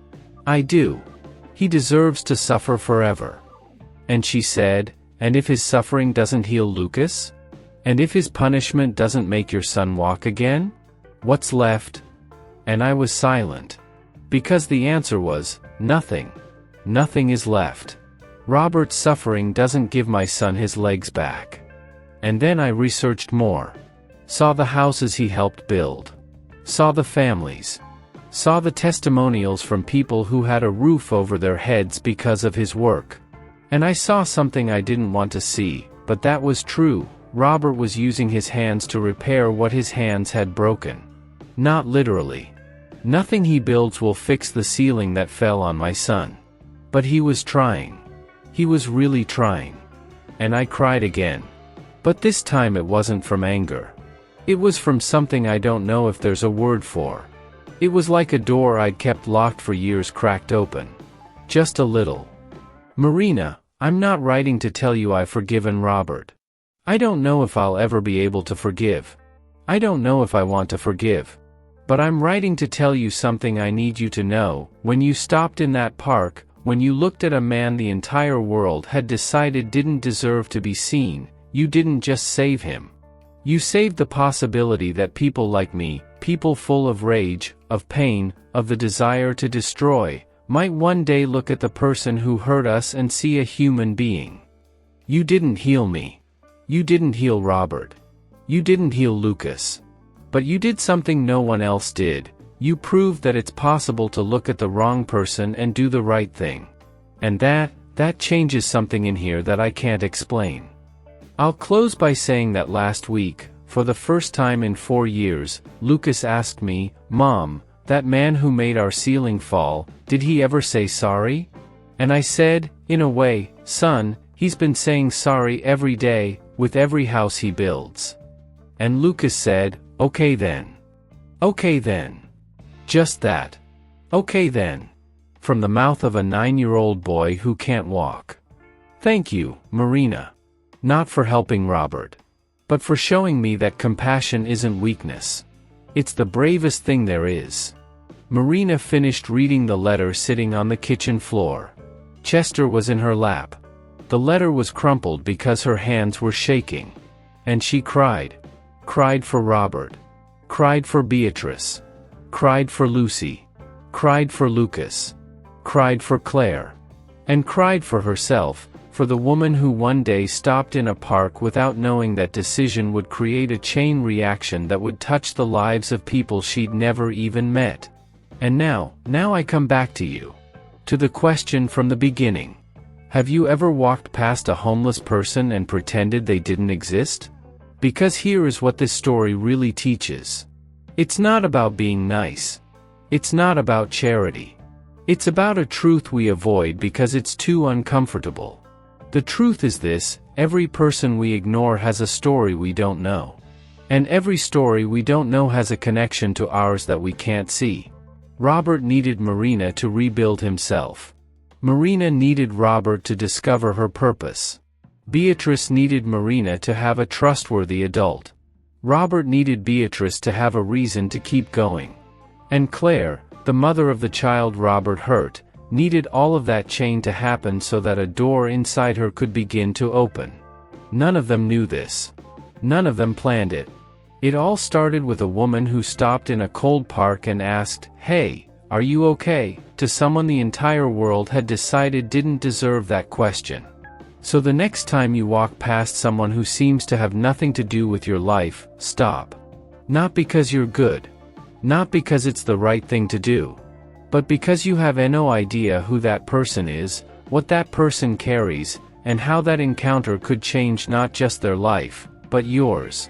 A: I do. He deserves to suffer forever. And she said, and if his suffering doesn't heal Lucas? And if his punishment doesn't make your son walk again? What's left? And I was silent. Because the answer was, nothing. Nothing is left. Robert's suffering doesn't give my son his legs back. And then I researched more. Saw the houses he helped build. Saw the families. Saw the testimonials from people who had a roof over their heads because of his work. And I saw something I didn't want to see, but that was true. Robert was using his hands to repair what his hands had broken. Not literally. Nothing he builds will fix the ceiling that fell on my son. But he was trying. He was really trying. And I cried again. But this time it wasn't from anger. It was from something I don't know if there's a word for. It was like a door I'd kept locked for years cracked open. Just a little. Marina, I'm not writing to tell you I've forgiven Robert. I don't know if I'll ever be able to forgive. I don't know if I want to forgive. But I'm writing to tell you something I need you to know. When you stopped in that park, when you looked at a man the entire world had decided didn't deserve to be seen, you didn't just save him. You saved the possibility that people like me, people full of rage, of pain, of the desire to destroy, might one day look at the person who hurt us and see a human being. You didn't heal me. You didn't heal Robert. You didn't heal Lucas. But you did something no one else did. You proved that it's possible to look at the wrong person and do the right thing. And that changes something in here that I can't explain. I'll close by saying that last week, for the first time in 4 years, Lucas asked me, "Mom, that man who made our ceiling fall, did he ever say sorry?" And I said, "In a way, son, he's been saying sorry every day, with every house he builds." And Lucas said, "Okay then. Okay then. Just that. Okay then." From the mouth of a 9-year-old boy who can't walk. Thank you, Marina. Not for helping Robert. But for showing me that compassion isn't weakness. It's the bravest thing there is. Marina finished reading the letter sitting on the kitchen floor. Chester was in her lap. The letter was crumpled because her hands were shaking. And she cried. Cried for Robert. Cried for Beatrice. Cried for Lucy. Cried for Lucas. Cried for Claire. And cried for herself, for the woman who one day stopped in a park without knowing that decision would create a chain reaction that would touch the lives of people she'd never even met. And now I come back to you. To the question from the beginning. Have you ever walked past a homeless person and pretended they didn't exist? Because here is what this story really teaches. It's not about being nice. It's not about charity. It's about a truth we avoid because it's too uncomfortable. The truth is this: every person we ignore has a story we don't know. And every story we don't know has a connection to ours that we can't see. Robert needed Marina to rebuild himself. Marina needed Robert to discover her purpose. Beatrice needed Marina to have a trustworthy adult. Robert needed Beatrice to have a reason to keep going. And Claire, the mother of the child Robert hurt, needed all of that chain to happen so that a door inside her could begin to open. None of them knew this. None of them planned it. It all started with a woman who stopped in a cold park and asked, "Hey, are you okay?" to someone the entire world had decided didn't deserve that question. So the next time you walk past someone who seems to have nothing to do with your life, stop. Not because you're good. Not because it's the right thing to do. But because you have no idea who that person is, what that person carries, and how that encounter could change not just their life, but yours.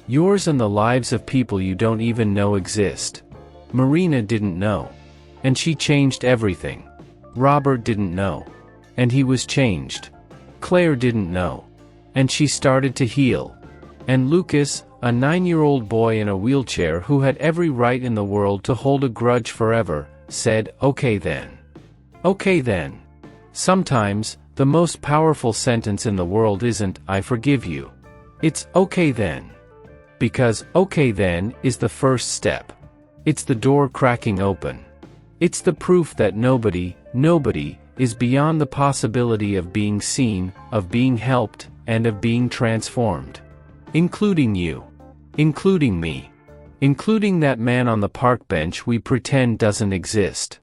A: Yours and the lives of people you don't even know exist. Marina didn't know. And she changed everything. Robert didn't know. And he was changed. Claire didn't know. And she started to heal. And Lucas, a 9-year-old boy in a wheelchair who had every right in the world to hold a grudge forever, said, "Okay then. Okay then." Sometimes, the most powerful sentence in the world isn't, "I forgive you." It's, "Okay then." Because, "Okay then," is the first step. It's the door cracking open. It's the proof that nobody is beyond the possibility of being seen, of being helped, and of being transformed. Including you. Including me. Including that man on the park bench we pretend doesn't exist.